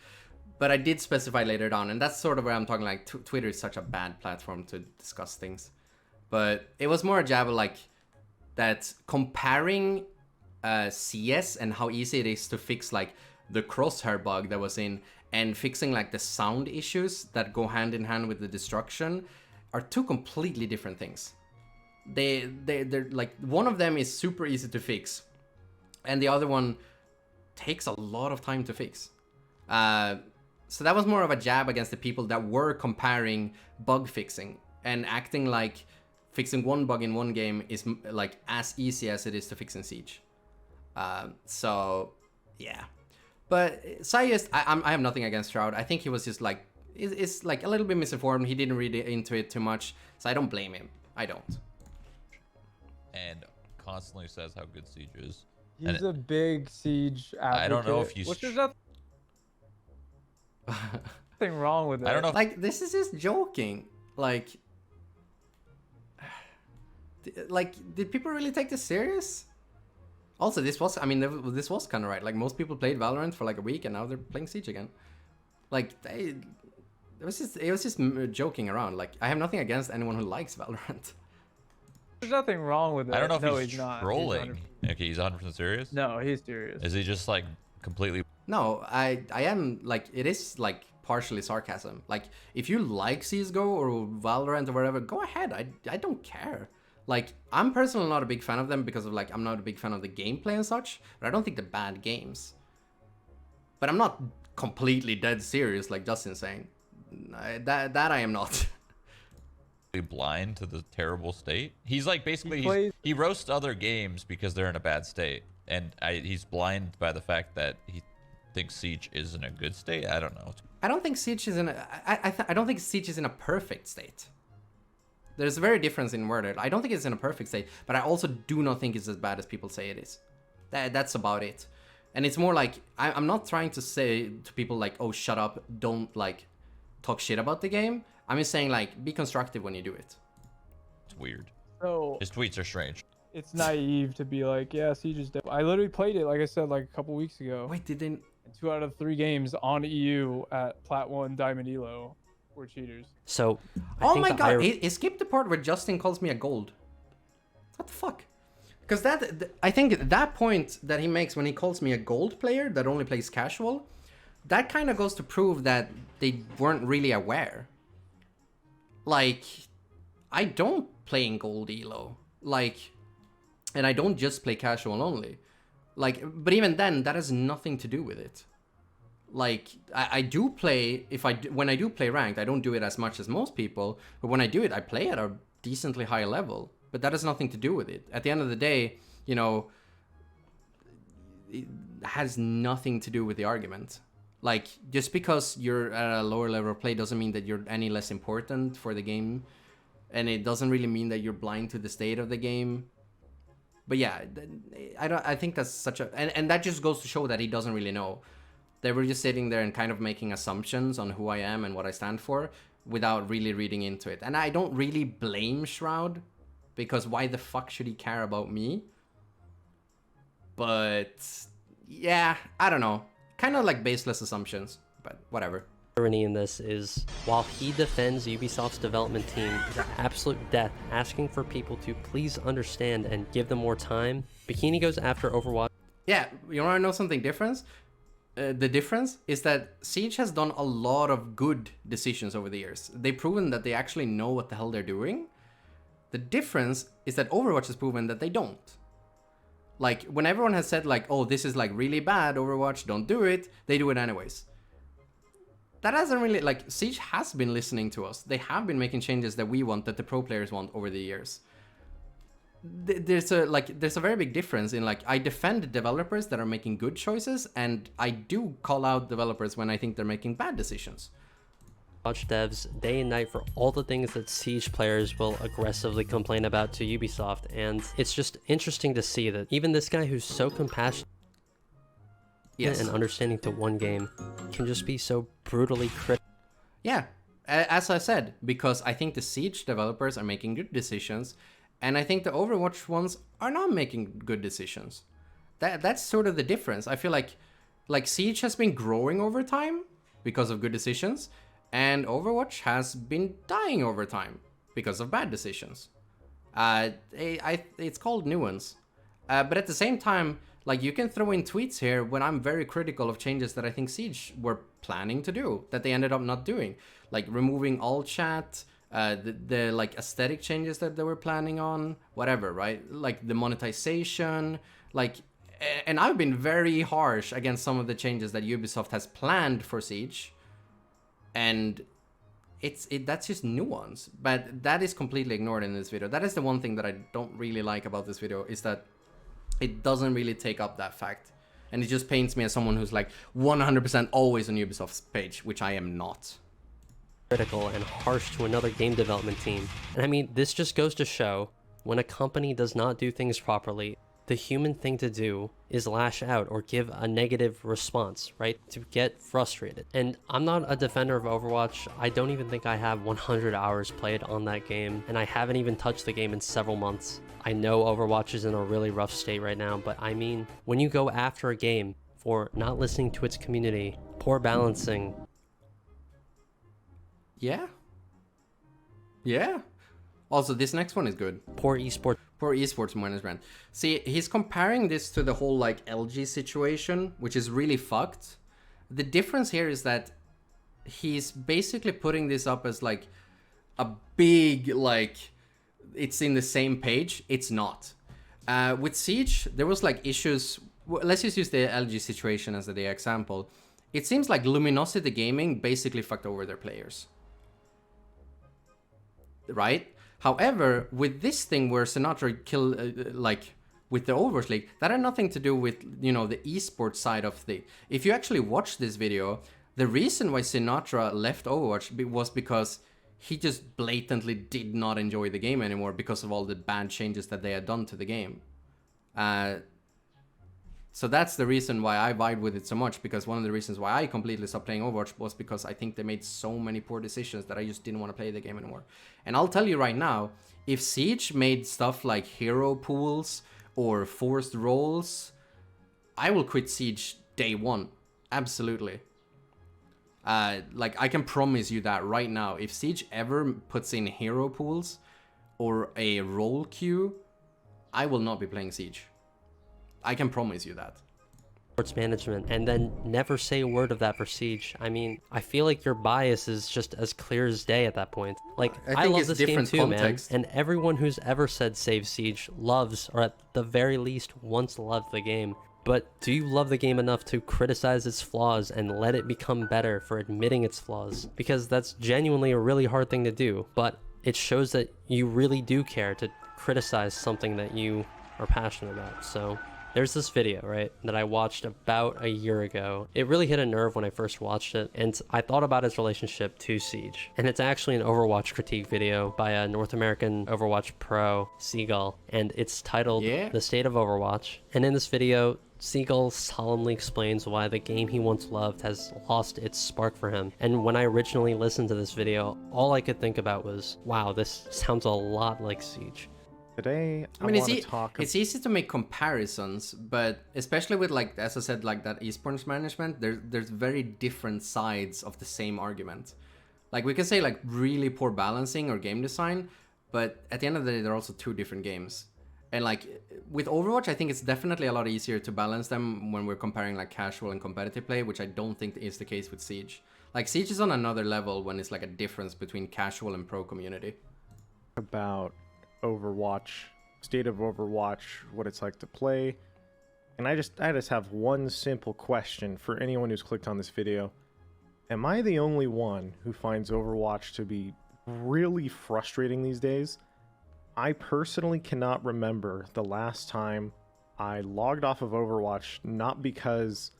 But I did specify later on, and that's sort of where I'm talking, like, Twitter is such a bad platform to discuss things. But it was more a jab of, like, that comparing CS and how easy it is to fix, like, the crosshair bug that was in, and fixing like the sound issues that go hand in hand with the destruction are two completely different things. They're like, one of them is super easy to fix, and the other one takes a lot of time to fix. So that was more of a jab against the people that were comparing bug fixing and acting like fixing one bug in one game is like as easy as it is to fix in Siege. So yeah. But Sayest, I have nothing against Shroud. I think he was just like, it's like a little bit misinformed. He didn't read into it too much, so I don't blame him. I don't. and constantly says how good Siege is. He's And a big Siege advocate. I don't know if he's Which there's nothing wrong with it. I don't know if Like, this is just joking. Like, did people really take this serious? Also, this was, I mean, this was kind of right. Like, most people played Valorant for like a week, and now they're playing Siege again. Like, it was just joking around. Like, I have nothing against anyone who likes Valorant. There's nothing wrong with it. I don't know if no, he's not. trolling. Okay, he's 100% serious. No, he's serious. Is he just like completely? No, I am, like, it is like partially sarcasm. Like, if you like CSGO or Valorant or whatever, go ahead. I don't care. Like, I'm personally not a big fan of them because of, like, I'm not a big fan of the gameplay and such, but I don't think they're bad games. But I'm not completely dead serious like Justin's saying. That I am not. Blind to the terrible state. He's like basically he roasts other games because they're in a bad state, and he's blind by the fact that he thinks Siege is in a good state. I don't know. I don't think Siege is in a, I don't think Siege is in a perfect state. There's a very difference in word. I don't think it's in a perfect state, but I also do not think it's as bad as people say it is. That's about it. And it's more like, I'm not trying to say to people like, oh, shut up, don't like talk shit about the game. I'm just saying, like, be constructive when you do it. It's weird. So His tweets are strange. it's naive to be like, yeah, Siege is dope. I literally played it, like I said, like a couple weeks ago. Wait, didn't... 2 out of 3 games on EU at Plat 1 Diamond Elo were cheaters. So, I Oh think my the god, he skipped the part where Justin calls me a gold. What the fuck? Because I think that point that he makes when he calls me a gold player that only plays casual, that kind of goes to prove that they weren't really aware. Like, I don't play in gold elo. Like, and I don't just play casual only. Like, but even then, that has nothing to do with it. Like, I do play, when I do play ranked, I don't do it as much as most people, but when I do it, I play at a decently high level. But that has nothing to do with it. At the end of the day, you know, it has nothing to do with the argument. Like, just because you're at a lower level of play doesn't mean that you're any less important for the game. And it doesn't really mean that you're blind to the state of the game. But yeah, I think that's such a... And that just goes to show that he doesn't really know. They were just sitting there and kind of making assumptions on who I am and what I stand for without really reading into it. And I don't really blame Shroud, because why the fuck should he care about me? But yeah, I don't know. Kind of like baseless assumptions, but whatever. irony in this is, while he defends Ubisoft's development team to absolute death, asking for people to please understand and give them more time, Bikini goes after Overwatch. Yeah, you want to know something different? The difference is that Siege has done a lot of good decisions over the years. They've proven that they actually know what the hell they're doing. The difference is that Overwatch has proven that they don't. Like, when everyone has said like, oh, this is like really bad, Overwatch, don't do it, they do it anyways. That hasn't really, like, Siege has been listening to us. They have been making changes that we want, that the pro players want over the years. There's a very big difference in, like, I defend developers that are making good choices, and I do call out developers when I think they're making bad decisions. Watch devs day and night for all the things that Siege players will aggressively complain about to Ubisoft, and it's just interesting to see that even this guy who's so compassionate and understanding to one game can just be so brutally critical. Yeah, as I said, because I think the Siege developers are making good decisions, and I think the Overwatch ones are not making good decisions. That's sort of the difference. I feel like Siege has been growing over time because of good decisions, and Overwatch has been dying over time because of bad decisions. It's called nuance. But at the same time, like, you can throw in tweets here when I'm very critical of changes that I think Siege were planning to do, that they ended up not doing. Like removing all chat, the like aesthetic changes that they were planning on, whatever, right? Like the monetization, like, and I've been very harsh against some of the changes that Ubisoft has planned for Siege. And that's just nuance, but that is completely ignored in this video. That is the one thing that I don't really like about this video, is that it doesn't really take up that fact. And it just paints me as someone who's like 100% always on Ubisoft's page, which I am not. Critical and harsh to another game development team. And I mean, this just goes to show When a company does not do things properly, the human thing to do is lash out or give a negative response, right? To get frustrated. And I'm not a defender of Overwatch. I don't even think I have 100 hours played on that game, and I haven't even touched the game in several months. I know Overwatch is in a really rough state right now, but I mean, when you go after a game for not listening to its community, poor balancing. Yeah. Yeah. Also, this next one is good. Poor esports management. See, he's comparing this to the whole like LG situation, which is really fucked. The difference here is that he's basically putting this up as like a big, like, it's in the same page. It's not. With Siege, there was like issues. Let's just use the LG situation as the example. It seems like Luminosity Gaming basically fucked over their players. Right? However, with this thing where Sinatra killed, like, with the Overwatch League, that had nothing to do with, you know, the esports side of the... If you actually watch this video, the reason why Sinatra left Overwatch was because he just blatantly did not enjoy the game anymore because of all the bad changes that they had done to the game. So that's the reason why I vibe with it so much, because one of the reasons why I completely stopped playing Overwatch was because I think they made so many poor decisions that I just didn't want to play the game anymore. And I'll tell you right now, if Siege made stuff like hero pools or forced roles, I will quit Siege day one. Absolutely. Like, I can promise you that right now. If Siege ever puts in hero pools or a role queue, I will not be playing Siege. I can promise you that. Sports management, and then never say a word of that for Siege. I mean, I feel like your bias is just as clear as day at that point. Like, I love this game too, context. Man. And everyone who's ever said save Siege loves, or at the very least once loved the game. But do you love the game enough to criticize its flaws and let it become better for admitting its flaws? Because that's genuinely a really hard thing to do, but it shows that you really do care to criticize something that you are passionate about. So there's this video, right, that I watched about a year ago. It really hit a nerve when I first watched it, and I thought about his relationship to Siege. And it's actually an Overwatch critique video by a North American Overwatch pro, Seagull, and it's titled The State of Overwatch. And in this video, Seagull solemnly explains why the game he once loved has lost its spark for him. And when I originally listened to this video, all I could think about was, wow, this sounds a lot like Siege. Today, I mean, it's easy to make comparisons, but especially with, like, as I said, like that esports management, there's very different sides of the same argument. Like, we can say like really poor balancing or game design, but at the end of the day, they're also two different games. And like with Overwatch, I think it's definitely a lot easier to balance them when we're comparing like casual and competitive play, which I don't think is the case with Siege. Like, Siege is on another level when it's like a difference between casual and pro community. About Overwatch, state of Overwatch, what it's like to play, and I just have one simple question for anyone who's clicked on this video. Am I the only one who finds Overwatch to be really frustrating these days? I personally cannot remember the last time I logged off of Overwatch, not because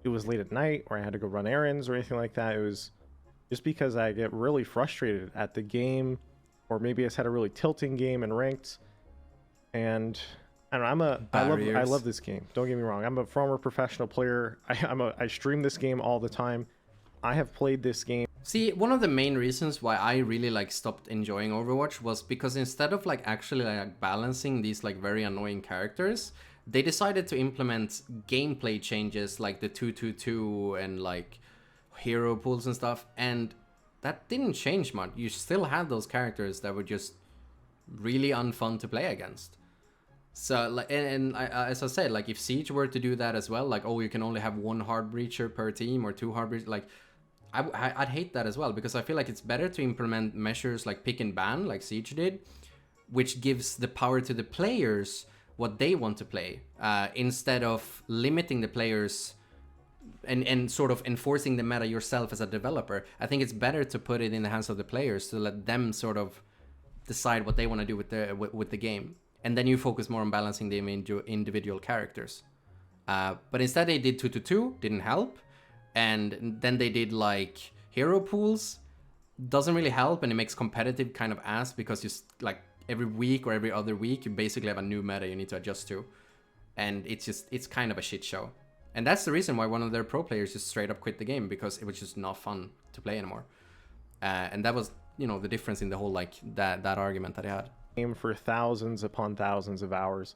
it was late at night or I had to go run errands or anything like that. It was just because I get really frustrated at the game, or maybe it's had a really tilting game and ranked. And I don't know, I love this game. Don't get me wrong. I'm a former professional player. I stream this game all the time. I have played this game. See, one of the main reasons why I really like stopped enjoying Overwatch was because instead of like actually like balancing these like very annoying characters, they decided to implement gameplay changes like the 2-2-2 and like hero pools and stuff, and that didn't change much. You still had those characters that were just really unfun to play against. So like, and as I said, like if Siege were to do that as well, like, oh, you can only have one hard breacher per team or two hard breachers, like I'd hate that as well, because I feel like it's better to implement measures like pick and ban, like Siege did, which gives the power to the players what they want to play, instead of limiting the players and sort of enforcing the meta yourself as a developer. I think it's better to put it in the hands of the players to let them sort of decide what they want to do with the game, and then you focus more on balancing the individual characters. But instead they did 2-2-2, didn't help, and then they did like hero pools, doesn't really help, and it makes competitive kind of ass because you like every week or every other week, you basically have a new meta you need to adjust to. And it's kind of a shit show. And that's the reason why one of their pro players just straight up quit the game, because it was just not fun to play anymore. And that was, you know, the difference in the whole, like, that argument that I had. Game for thousands upon thousands of hours.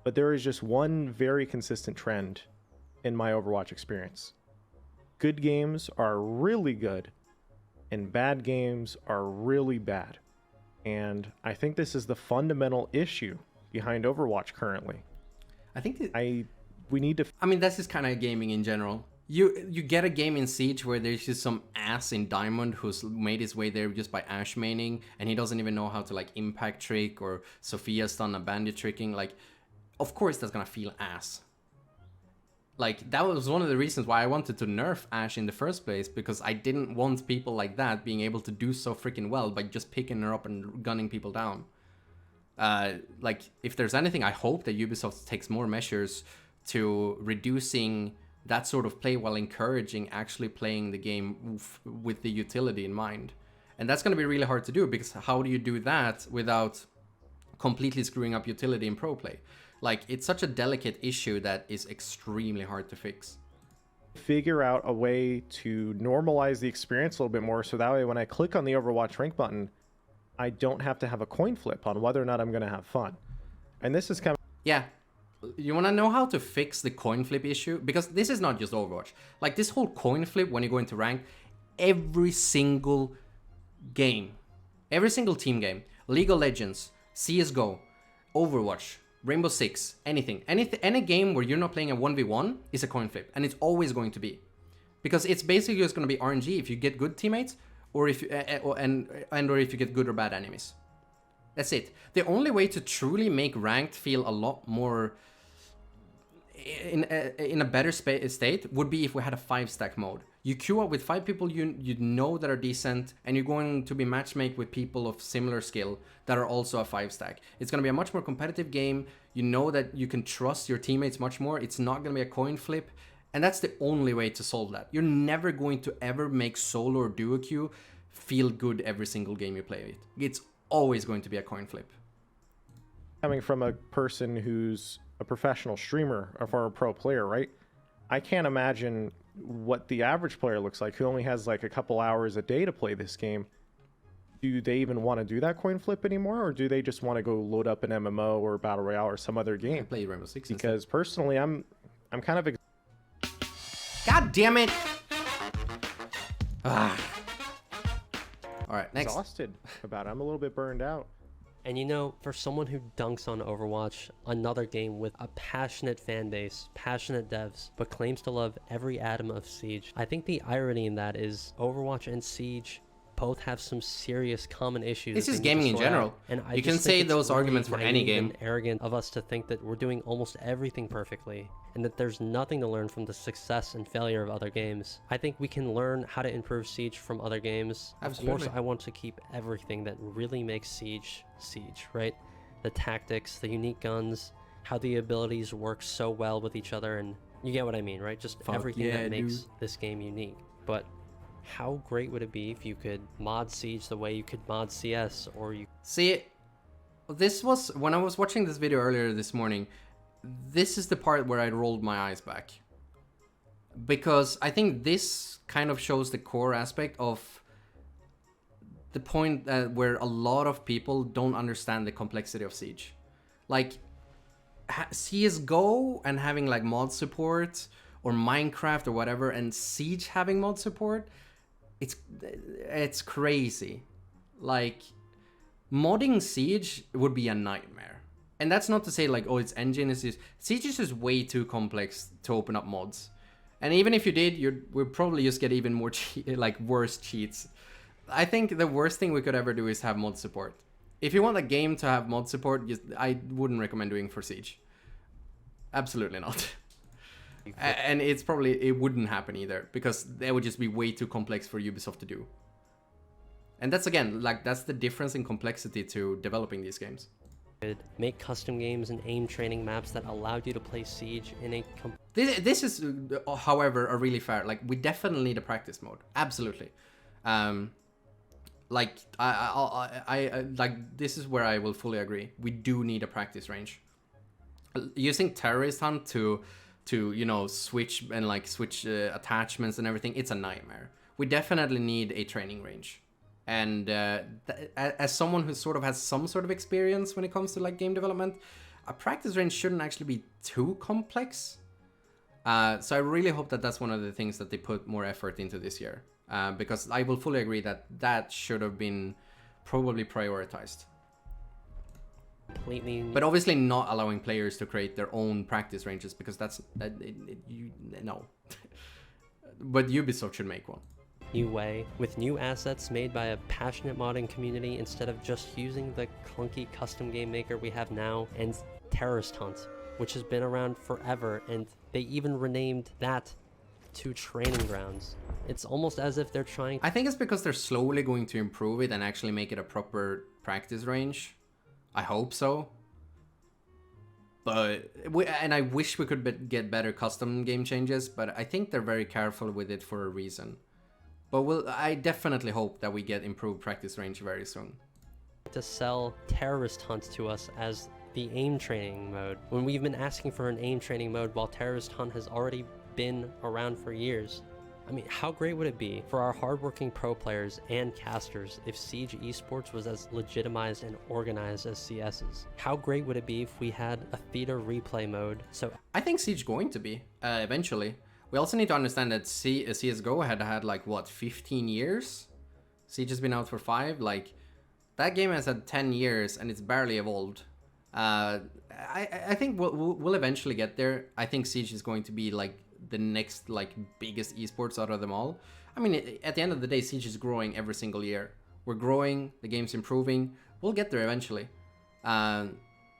But there is just one very consistent trend in my Overwatch experience. Good games are really good, and bad games are really bad. And I think this is the fundamental issue behind Overwatch currently. I think we need to... I mean, that's just kind of gaming in general. You get a game in Siege where there's just some ass in Diamond who's made his way there just by Ashe maining, and he doesn't even know how to, like, impact trick, or Sophia's done a bandit tricking. Like, of course that's gonna feel ass. Like, that was one of the reasons why I wanted to nerf Ashe in the first place, because I didn't want people like that being able to do so freaking well by just picking her up and gunning people down. Like, if there's anything, I hope that Ubisoft takes more measures to reducing that sort of play while encouraging actually playing the game with the utility in mind. And that's going to be really hard to do, because how do you do that without completely screwing up utility in pro play? Like, it's such a delicate issue that is extremely hard to fix. Figure out a way to normalize the experience a little bit more, so that way when I click on the Overwatch rank button, I don't have to have a coin flip on whether or not I'm going to have fun. And this is kind of... Yeah. You want to know how to fix the coin flip issue? Because this is not just Overwatch. Like, this whole coin flip when you go into rank, every single game, every single team game, League of Legends, CSGO, Overwatch, Rainbow Six, anything, any game where you're not playing a 1v1 is a coin flip, and it's always going to be, because it's basically just going to be RNG if you get good teammates, or if you, or if you get good or bad enemies. That's it. The only way to truly make ranked feel a lot more in a better state would be if we had a 5-stack mode. You queue up with 5 people you know that are decent, and you're going to be matchmade with people of similar skill that are also a 5-stack. It's going to be a much more competitive game. You know that you can trust your teammates much more. It's not going to be a coin flip, and that's the only way to solve that. You're never going to ever make solo or duo queue feel good every single game you play it. It's always going to be a coin flip. Coming from a person who's a professional streamer or a pro player, right? I can't imagine what the average player looks like who only has like a couple hours a day to play this game. Do they even want to do that coin flip anymore, or do they just want to go load up an MMO or Battle Royale or some other game? I play Rainbow Six because personally, I'm kind of... God damn it! Ah. All right, next. Exhausted about it. I'm a little bit burned out. And you know, for someone who dunks on Overwatch, another game with a passionate fan base, passionate devs, but claims to love every atom of Siege, I think the irony in that is Overwatch and Siege both have some serious common issues. This is gaming in general. And you can say those arguments for any game. And arrogant of us to think that we're doing almost everything perfectly, and that there's nothing to learn from the success and failure of other games. I think we can learn how to improve Siege from other games. Absolutely. Of course, I want to keep everything that really makes Siege, Siege, right? The tactics, the unique guns, how the abilities work so well with each other, and you get what I mean, right? Just everything that makes this game unique. But how great would it be if you could mod Siege the way you could mod CS, or you... See, this was, when I was watching this video earlier this morning, this is the part where I rolled my eyes back. Because I think this kind of shows the core aspect of the point where a lot of people don't understand the complexity of Siege. Like, CSGO and having like mod support, or Minecraft or whatever, and Siege having mod support, it's crazy. Like, modding Siege would be a nightmare. And that's not to say like, oh, its engine is just... Siege is just way too complex to open up mods. And even if you did, we'd probably just get even more worse cheats. I think the worst thing we could ever do is have mod support. If you want a game to have mod support, I wouldn't recommend doing for Siege. Absolutely not. And it wouldn't happen either, because that would just be way too complex for Ubisoft to do. And that's, again, like, that's the difference in complexity to developing these games. Make custom games and aim training maps that allowed you to play Siege in a... This is, however, a really fair... Like, we definitely need a practice mode. Absolutely. like like this is where I will fully agree. We do need a practice range. Using terrorist hunt to you know switch attachments and everything, it's a nightmare. We definitely need a training range. And as someone who sort of has some sort of experience when it comes to like game development, a practice range shouldn't actually be too complex. So I really hope that that's one of the things that they put more effort into this year. Because I will fully agree that that should have been probably prioritized. Completely. But obviously not allowing players to create their own practice ranges, because that's no. But Ubisoft should make one. New way, with new assets made by a passionate modding community instead of just using the clunky custom game maker we have now, and Terrorist Hunt, which has been around forever, and they even renamed that to Training Grounds. It's almost as if they're trying... I think it's because they're slowly going to improve it and actually make it a proper practice range. I hope so. But and I wish we could get better custom game changes, but I think they're very careful with it for a reason. But I definitely hope that we get improved practice range very soon. To sell Terrorist Hunt to us as the aim training mode, when we've been asking for an aim training mode while Terrorist Hunt has already been around for years. I mean, how great would it be for our hardworking pro players and casters if Siege Esports was as legitimized and organized as CS's? How great would it be if we had a theater replay mode? So I think Siege going to be eventually. We also need to understand that CSGO had like what 15 years. Siege has been out for 5. Like that game has had 10 years and it's barely evolved. I think we'll eventually get there. I think Siege is going to be like the next like biggest esports out of them all. I mean, at the end of the day, Siege is growing every single year. We're growing, the game's improving. We'll get there eventually. And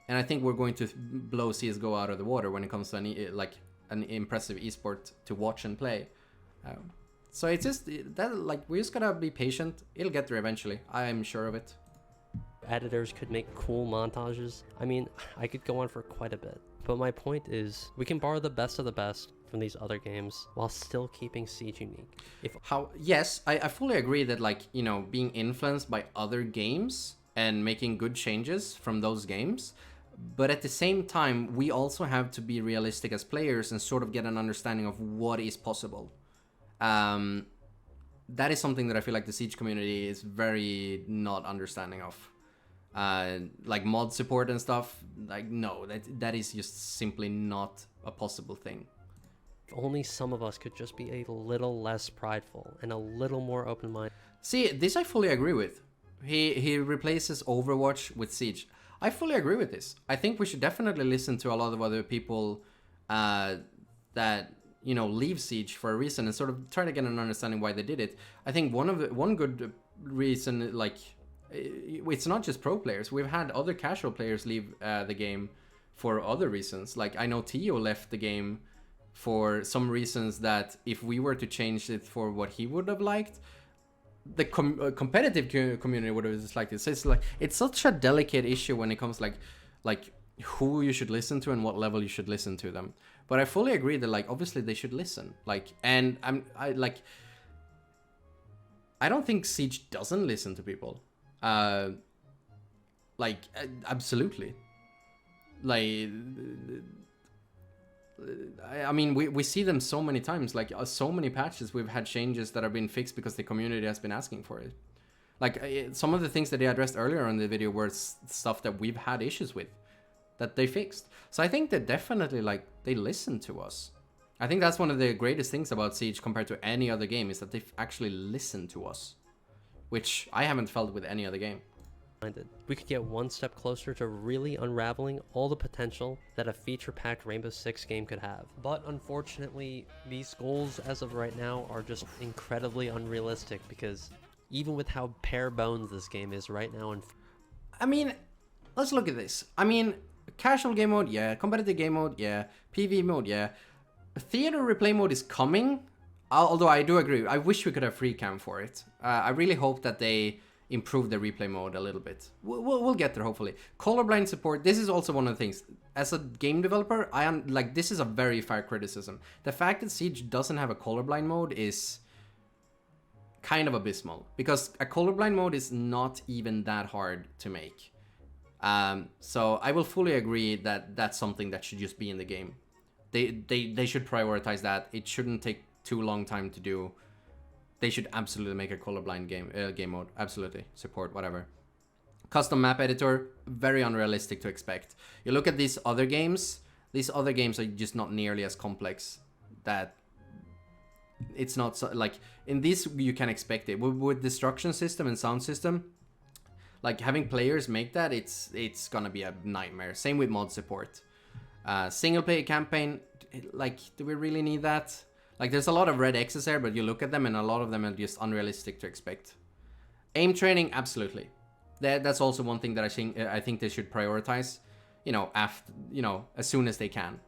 I think we're going to blow CSGO out of the water when it comes to an impressive esport to watch and play. So it's just that like we just gotta be patient. It'll get there eventually. I'm sure of it. Editors could make cool montages. I mean, I could go on for quite a bit. But my point is, we can borrow the best of the best from these other games while still keeping Siege unique. Yes, I fully agree that like, you know, being influenced by other games and making good changes from those games. But at the same time, we also have to be realistic as players and sort of get an understanding of what is possible. That is something that I feel like the Siege community is very not understanding of. Like mod support and stuff, like no, that is just simply not a possible thing. If only some of us could just be a little less prideful and a little more open-minded. See, this I fully agree with. He replaces Overwatch with Siege. I fully agree with this. I think we should definitely listen to a lot of other people that, you know, leave Siege for a reason and sort of try to get an understanding why they did it. I think one good reason, like, it's not just pro players. We've had other casual players leave the game for other reasons. Like, I know Tio left the game for some reasons that if we were to change it for what he would have liked, the competitive community would have disliked it. So it's like, it's such a delicate issue when it comes like who you should listen to and what level you should listen to them. But I fully agree that like obviously they should listen. Like, and I don't think Siege doesn't listen to people. Like absolutely. Like I mean, we see them so many times, like so many patches we've had changes that have been fixed because the community has been asking for it. Like some of the things that they addressed earlier in the video were stuff that we've had issues with that they fixed. So I think that definitely like they listen to us. I think that's one of the greatest things about Siege compared to any other game is that they've actually listened to us, which I haven't felt with any other game. We could get one step closer to really unraveling all the potential that a feature-packed Rainbow Six game could have. But unfortunately, these goals as of right now are just incredibly unrealistic because even with how bare bones this game is right now, I mean, let's look at this. I mean, casual game mode, yeah. Competitive game mode, yeah. PvE mode, yeah. Theater replay mode is coming. Although I do agree, I wish we could have free cam for it. I really hope that they improve the replay mode a little bit. We'll get there hopefully. Colorblind support, this is also one of the things. As a game developer, I am like, this is a very fair criticism. The fact that Siege doesn't have a colorblind mode is kind of abysmal, because a colorblind mode is not even that hard to make. So I will fully agree that that's something that should just be in the game. They should prioritize that. It shouldn't take too long time to do. They should absolutely make a colorblind game mode. Absolutely. Support, whatever. Custom map editor, very unrealistic to expect. You look at these other games are just not nearly as complex. That it's not so, like, in this you can expect it. With destruction system and sound system, like having players make that, it's gonna be a nightmare. Same with mod support. Single player campaign, like, do we really need that? Like, there's a lot of red X's there, but you look at them and a lot of them are just unrealistic to expect. Aim training, absolutely. That's also one thing that I think they should prioritize, you know, after, you know, as soon as they can.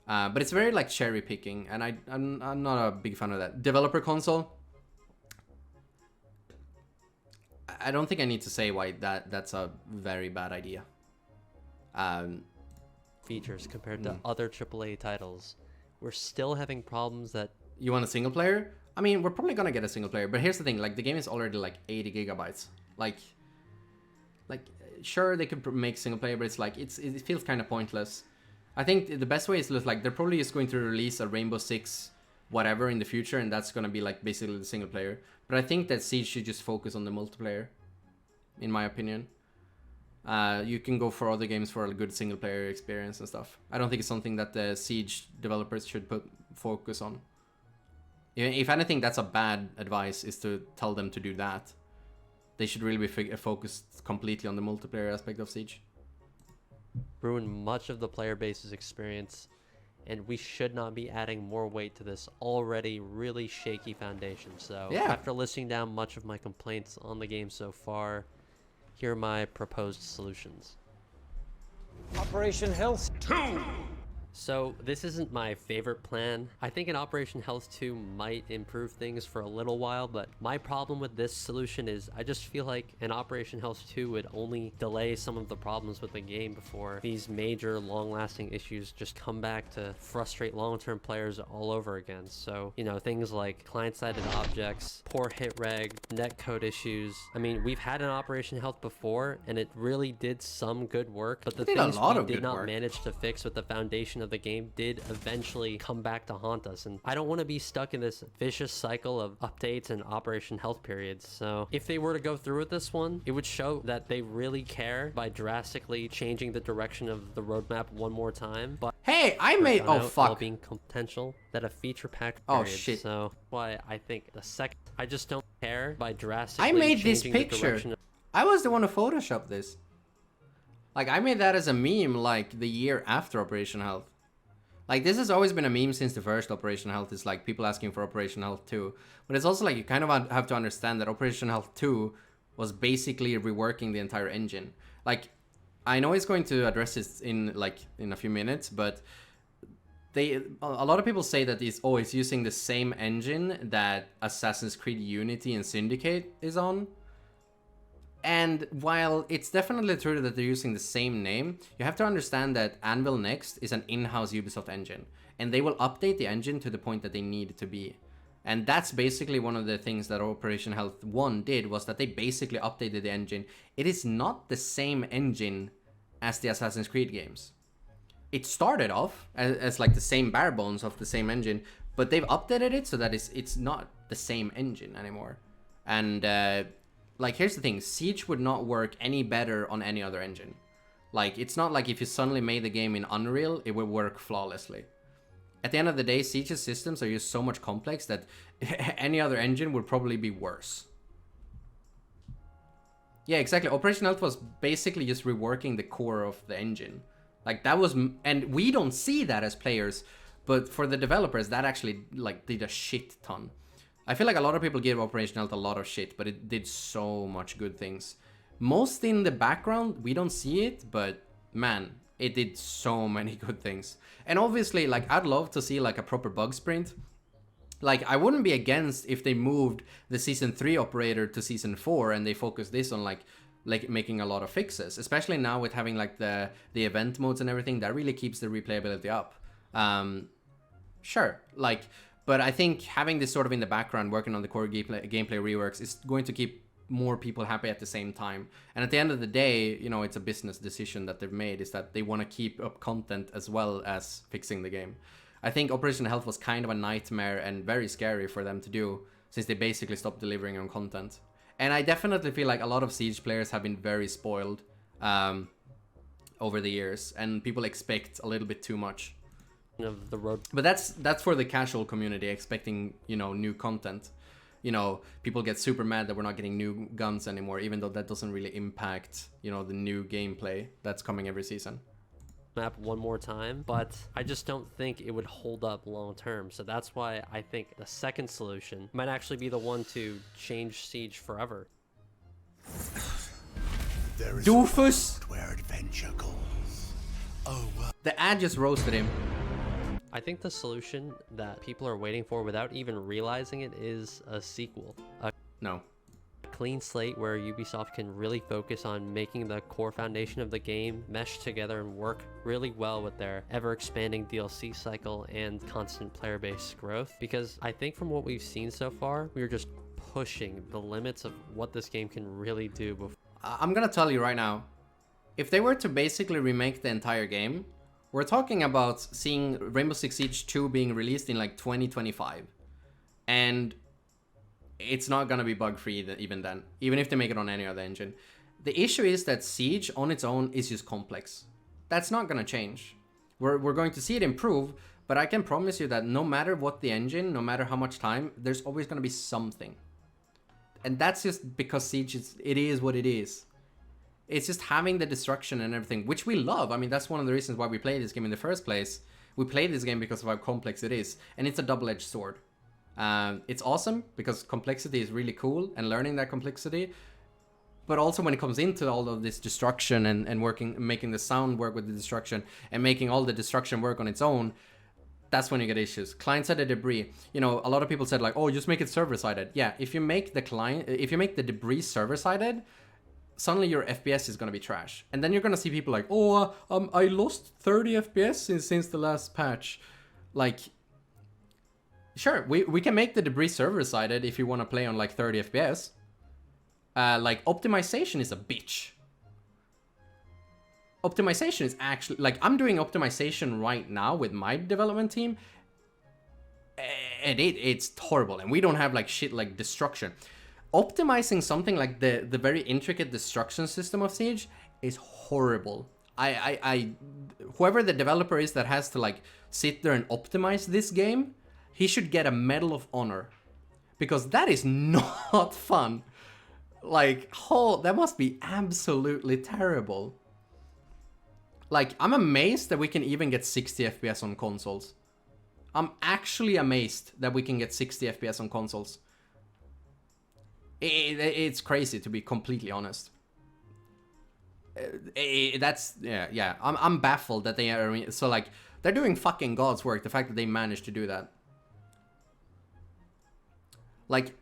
But it's very like cherry picking, and I'm not a big fan of that. Developer console, I don't think I need to say why that's a very bad idea. Features compared to other AAA titles. We're still having problems that... You want a single player? I mean, we're probably gonna get a single player, but here's the thing, like, the game is already like 80 gigabytes. Like, sure, they could make single player, but it's like, it feels kind of pointless. I think the best way is to look like they're probably just going to release a Rainbow Six whatever in the future, and that's gonna be like basically the single player. But I think that Siege should just focus on the multiplayer, in my opinion. You can go for other games for a good single player experience and stuff. I don't think it's something that the Siege developers should focus on. If anything, that's a bad advice, is to tell them to do that. They should really be focused completely on the multiplayer aspect of Siege. Ruin much of the player base's experience, and we should not be adding more weight to this already really shaky foundation. So yeah. After listing down much of my complaints on the game so far, here are my proposed solutions. Operation Health 2! So this isn't my favorite plan. I think an Operation Health 2 might improve things for a little while, but my problem with this solution is I just feel like an Operation Health 2 would only delay some of the problems with the game before these major long-lasting issues just come back to frustrate long-term players all over again. So, you know, things like client-sided objects, poor hit reg, netcode issues. I mean, we've had an Operation Health before, and it really did some good work, but the things we did not manage to fix with the foundation of the game did eventually come back to haunt us, and I don't want to be stuck in this vicious cycle of updates and Operation Health periods. So if they were to go through with this one, it would show that they really care by drastically changing the direction of the roadmap one more time. But hey, I made being potential that a feature pack period. Oh shit. So why I think the second I just don't care by drastically I made this changing picture. I was the one who photoshopped this. Like, I made that as a meme like the year after Operation Health. Like, this has always been a meme since the first Operation Health, is like people asking for Operation Health 2. But it's also like you kind of have to understand that Operation Health 2 was basically reworking the entire engine. Like, I know it's going to address this in a few minutes, but a lot of people say that it's using the same engine that Assassin's Creed Unity and Syndicate is on. And while it's definitely true that they're using the same name, you have to understand that Anvil Next is an in-house Ubisoft engine, and they will update the engine to the point that they need it to be. And that's basically one of the things that Operation Health 1 did, was that they basically updated the engine. It is not the same engine as the Assassin's Creed games. It started off as like the same bare bones of the same engine, but they've updated it so that it's not the same engine anymore. And like, here's the thing, Siege would not work any better on any other engine. Like, it's not like if you suddenly made the game in Unreal, it would work flawlessly. At the end of the day, Siege's systems are just so much complex that any other engine would probably be worse. Yeah, exactly. Operation Health was basically just reworking the core of the engine. Like, that was, and we don't see that as players, but for the developers, that actually, like, did a shit ton. I feel like a lot of people give Operation Health a lot of shit, but it did so much good things. Most in the background, we don't see it, but man, it did so many good things. And obviously, like, I'd love to see like a proper bug sprint. Like, I wouldn't be against if they moved the Season 3 operator to Season 4 and they focus this on like making a lot of fixes, especially now with having like the event modes and everything. That really keeps the replayability up. Sure, like, But I think having this sort of in the background, working on the core gameplay reworks, is going to keep more people happy at the same time. And at the end of the day, you know, it's a business decision that they've made, is that they want to keep up content as well as fixing the game. I think Operation Health was kind of a nightmare and very scary for them to do, since they basically stopped delivering on content. And I definitely feel like a lot of Siege players have been very spoiled over the years, and people expect a little bit too much. Of the road. But that's for the casual community expecting, you know, new content. You know, people get super mad that we're not getting new guns anymore, even though that doesn't really impact, you know, the new gameplay that's coming every season. Map one more time, but I just don't think it would hold up long term. So that's why I think the second solution might actually be the one to change Siege forever. There is Doofus! where adventure goes. Oh, The ad just roasted him. I think the solution that people are waiting for without even realizing it is a sequel. A No. clean slate where Ubisoft can really focus on making the core foundation of the game mesh together and work really well with their ever-expanding DLC cycle and constant player base growth. Because I think from what we've seen so far, we're just pushing the limits of what this game can really do before. I'm gonna tell you right now, if they were to basically remake the entire game, we're talking about seeing Rainbow Six Siege 2 being released in like 2025. And it's not gonna be bug-free even then, even if they make it on any other engine. The issue is that Siege on its own is just complex. That's not gonna change. We're going to see it improve, but I can promise you that no matter what the engine, no matter how much time, there's always gonna be something. And that's just because Siege is what it is. It's just having the destruction and everything, which we love. I mean, that's one of the reasons why we play this game in the first place. We play this game because of how complex it is, and it's a double-edged sword. It's awesome because complexity is really cool, and learning that complexity. But also when it comes into all of this destruction and making the sound work with the destruction and making all the destruction work on its own, that's when you get issues. Client-sided debris. You know, a lot of people said like, oh, just make it server-sided. Yeah, if you make the debris server-sided, suddenly your FPS is going to be trash. And then you're going to see people like, oh, I lost 30 FPS since the last patch. Like, sure, we can make the debris server-sided if you want to play on like 30 FPS. Like, optimization is a bitch. Optimization is actually, like, I'm doing optimization right now with my development team. And it's horrible. And we don't have like shit like destruction. Optimizing something like the very intricate destruction system of Siege is horrible. Whoever the developer is that has to like sit there and optimize this game, he should get a Medal of Honor, because that is not fun. Like, that must be absolutely terrible. Like, I'm amazed that we can even get 60 FPS on consoles. I'm actually amazed that we can get 60 FPS on consoles. It's crazy, to be completely honest. I'm baffled that they are so like they're doing fucking God's work. The fact that they managed to do that, like,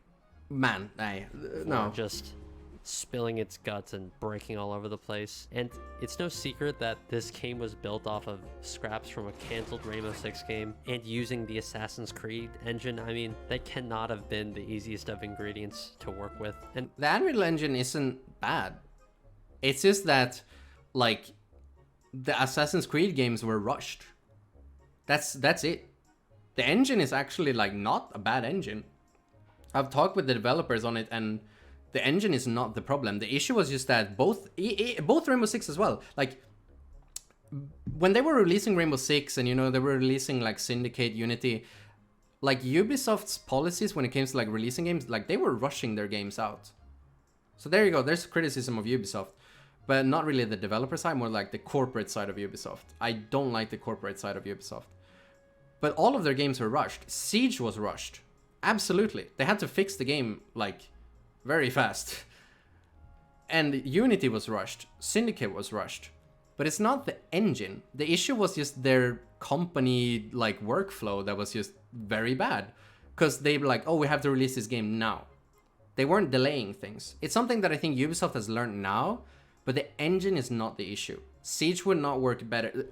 man, no, just spilling its guts and breaking all over the place. And it's no secret that this game was built off of scraps from a canceled Rainbow Six game and using the Assassin's Creed engine. I mean, that cannot have been the easiest of ingredients to work with. And the Unreal Engine isn't bad. It's just that, like, the Assassin's Creed games were rushed. That's it. The engine is actually, like, not a bad engine. I've talked with the developers on it, and the engine is not the problem. The issue was just that both Rainbow Six as well, like, when they were releasing Rainbow Six and, you know, they were releasing like Syndicate, Unity, like, Ubisoft's policies when it came to like releasing games, like, they were rushing their games out. So there you go, there's criticism of Ubisoft, but not really the developer side, more like the corporate side of Ubisoft. I don't like the corporate side of Ubisoft. But all of their games were rushed. Siege was rushed. Absolutely. They had to fix the game, like, very fast. And Unity was rushed. Syndicate was rushed. But it's not the engine. The issue was just their company, like, workflow that was just very bad. Because they were like, oh, we have to release this game now. They weren't delaying things. It's something that I think Ubisoft has learned now, but the engine is not the issue. Siege would not work better.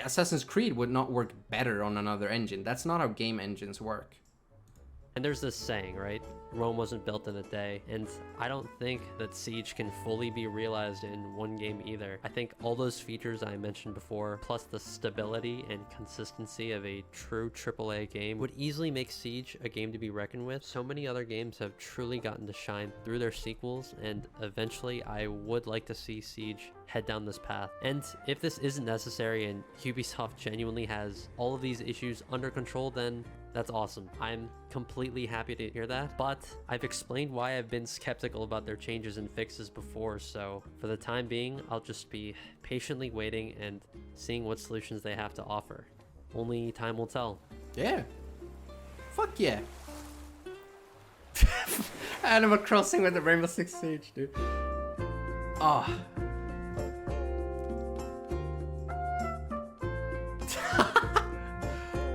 Assassin's Creed would not work better on another engine. That's not how game engines work. And there's this saying, right? Rome wasn't built in a day, and I don't think that Siege can fully be realized in one game either. I think all those features I mentioned before, plus the stability and consistency of a true AAA game, would easily make Siege a game to be reckoned with. So many other games have truly gotten to shine through their sequels, and eventually I would like to see Siege head down this path. And if this isn't necessary and Ubisoft genuinely has all of these issues under control, then that's awesome. I'm completely happy to hear that, but I've explained why I've been skeptical about their changes and fixes before, so for the time being, I'll just be patiently waiting and seeing what solutions they have to offer. Only time will tell. Yeah. Fuck yeah. Animal Crossing with the Rainbow Six Siege, dude. Oh.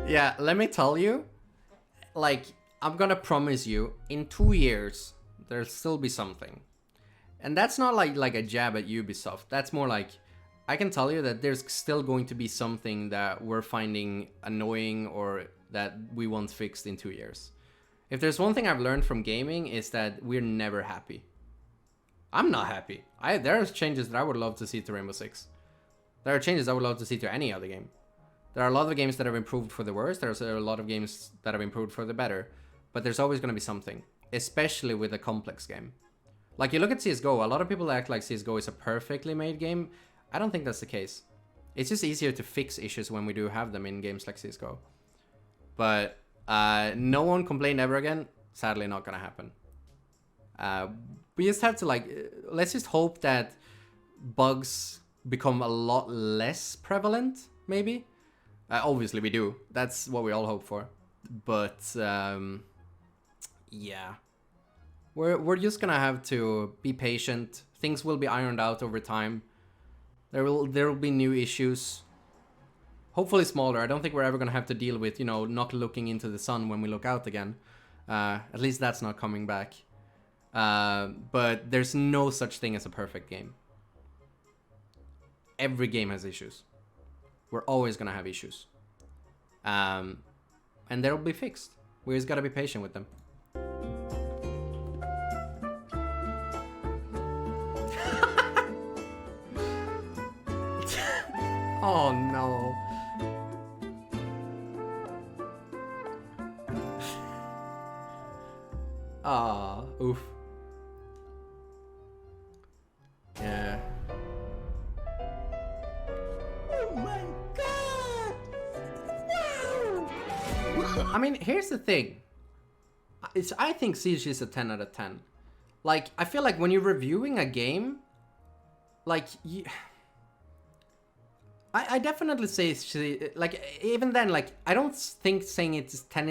Yeah, let me tell you, like, I'm gonna promise you, in 2 years, there'll still be something. And that's not like a jab at Ubisoft. That's more like, I can tell you that there's still going to be something that we're finding annoying or that we want fixed in 2 years. If there's one thing I've learned from gaming is that we're never happy. I'm not happy. There's changes that I would love to see to Rainbow Six. There are changes I would love to see to any other game. There are a lot of games that have improved for the worse. There's a lot of games that have improved for the better. But there's always going to be something, especially with a complex game. Like, you look at CSGO, a lot of people act like CSGO is a perfectly made game. I don't think that's the case. It's just easier to fix issues when we do have them in games like CSGO. But no one complain ever again. Sadly, not going to happen. We just have to, like, let's just hope that bugs become a lot less prevalent, maybe. Obviously we do. That's what we all hope for. But yeah, we're just gonna have to be patient. Things will be ironed out over time. There will be new issues. Hopefully smaller. I don't think we're ever gonna have to deal with, you know, not looking into the sun when we look out again. At least that's not coming back. But there's no such thing as a perfect game. Every game has issues. We're always gonna have issues. And they'll be fixed. We just gotta be patient with them. Oh no. Ah, oof. Yeah. Oh my god! Wow! I mean, here's the thing. I think Siege is a 10 out of 10. Like, I feel like when you're reviewing a game, like, I definitely say, like, even then, like, I don't think saying it's 10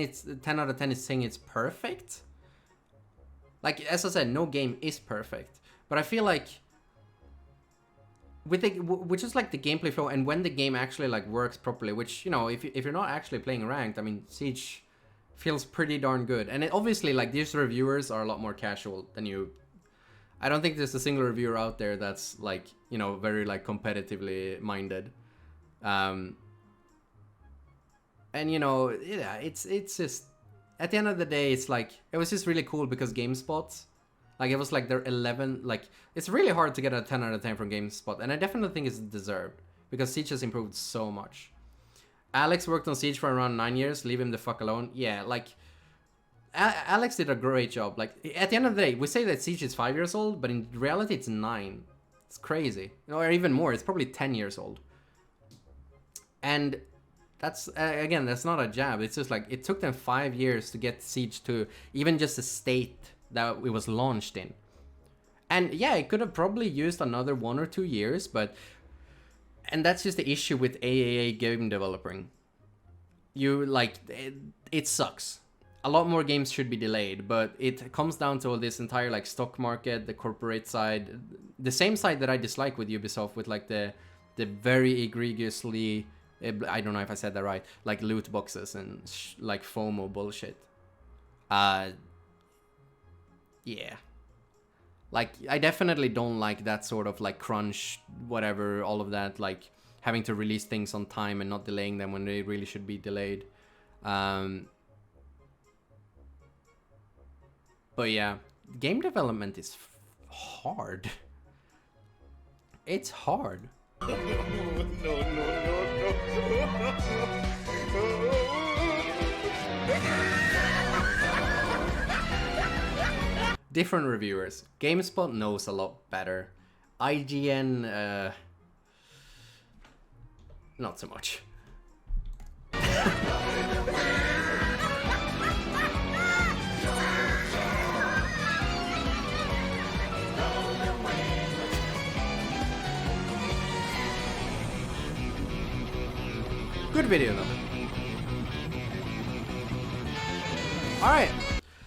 out of 10 is saying it's perfect. Like, as I said, no game is perfect. But I feel like, which is like the gameplay flow, and when the game actually, like, works properly, which, you know, if you're not actually playing ranked, I mean, Siege feels pretty darn good. And obviously, like, these reviewers are a lot more casual than you. I don't think there's a single reviewer out there that's, like, you know, very, like, competitively minded. And, you know, yeah, it's just, at the end of the day, it's like, it was just really cool because GameSpot, like, it was like their 11, like, it's really hard to get a 10 out of 10 from GameSpot, and I definitely think it's deserved because Siege has improved so much. Alex worked on Siege for around 9 years, leave him the fuck alone. Yeah, like, Alex did a great job. Like, at the end of the day, we say that Siege is 5 years old, but in reality, it's 9. It's crazy. Or even more, it's probably 10 years old. And that's, again, that's not a jab. It's just like, it took them 5 years to get Siege to even just the state that it was launched in. And yeah, it could have probably used another 1 or 2 years, but... And that's just the issue with AAA game developing. You, like, it sucks. A lot more games should be delayed, but it comes down to all this entire, like, stock market, the corporate side. The same side that I dislike with Ubisoft, with, like, the very egregiously... I don't know if I said that right. Like, loot boxes and, like, FOMO bullshit. Yeah. Like, I definitely don't like that sort of, like, crunch, whatever, all of that, like, having to release things on time and not delaying them when they really should be delayed. But yeah, game development is hard. It's hard. Different reviewers. GameSpot knows a lot better. IGN, not so much. Good video though. Alright.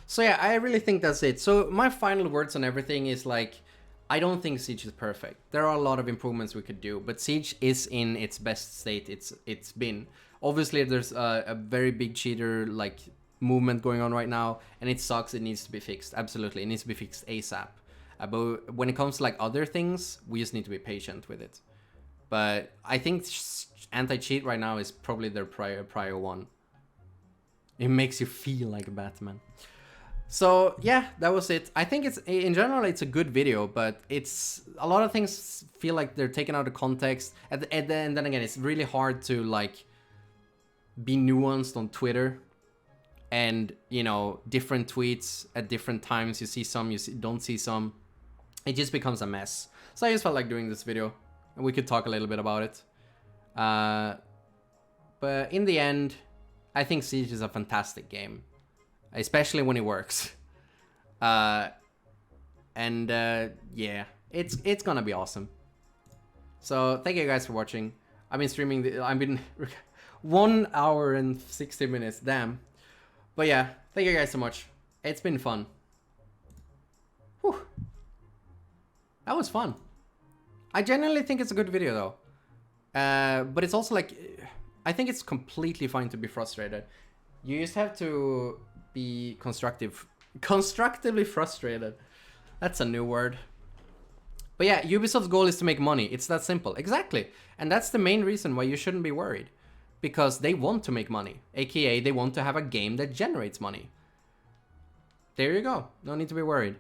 So yeah, I really think that's it. So my final words on everything is like, I don't think Siege is perfect. There are a lot of improvements we could do, but Siege is in its best state it's been. Obviously there's a very big cheater like movement going on right now, and it sucks. It needs to be fixed. Absolutely, it needs to be fixed ASAP. But when it comes to like other things, we just need to be patient with it. But I think anti-cheat right now is probably their prior one. It makes you feel like Batman. So yeah, that was it. I think it's, in general, it's a good video, but it's a lot of things feel like they're taken out of context. And then again, it's really hard to like be nuanced on Twitter. And you know, different tweets at different times. You see some, don't see some. It just becomes a mess. So I just felt like doing this video, and we could talk a little bit about it. But in the end, I think Siege is a fantastic game, especially when it works. Yeah, it's gonna be awesome. So thank you guys for watching. I've been streaming. I've been 1 hour and 60 minutes. Damn. But yeah, thank you guys so much. It's been fun. Whew. That was fun. I genuinely think it's a good video though. But it's also like, I think it's completely fine to be frustrated. You just have to be constructively frustrated. That's a new word. But yeah, Ubisoft's goal is to make money. It's that simple. Exactly. And that's the main reason why you shouldn't be worried. Because they want to make money. AKA, they want to have a game that generates money. There you go. No need to be worried.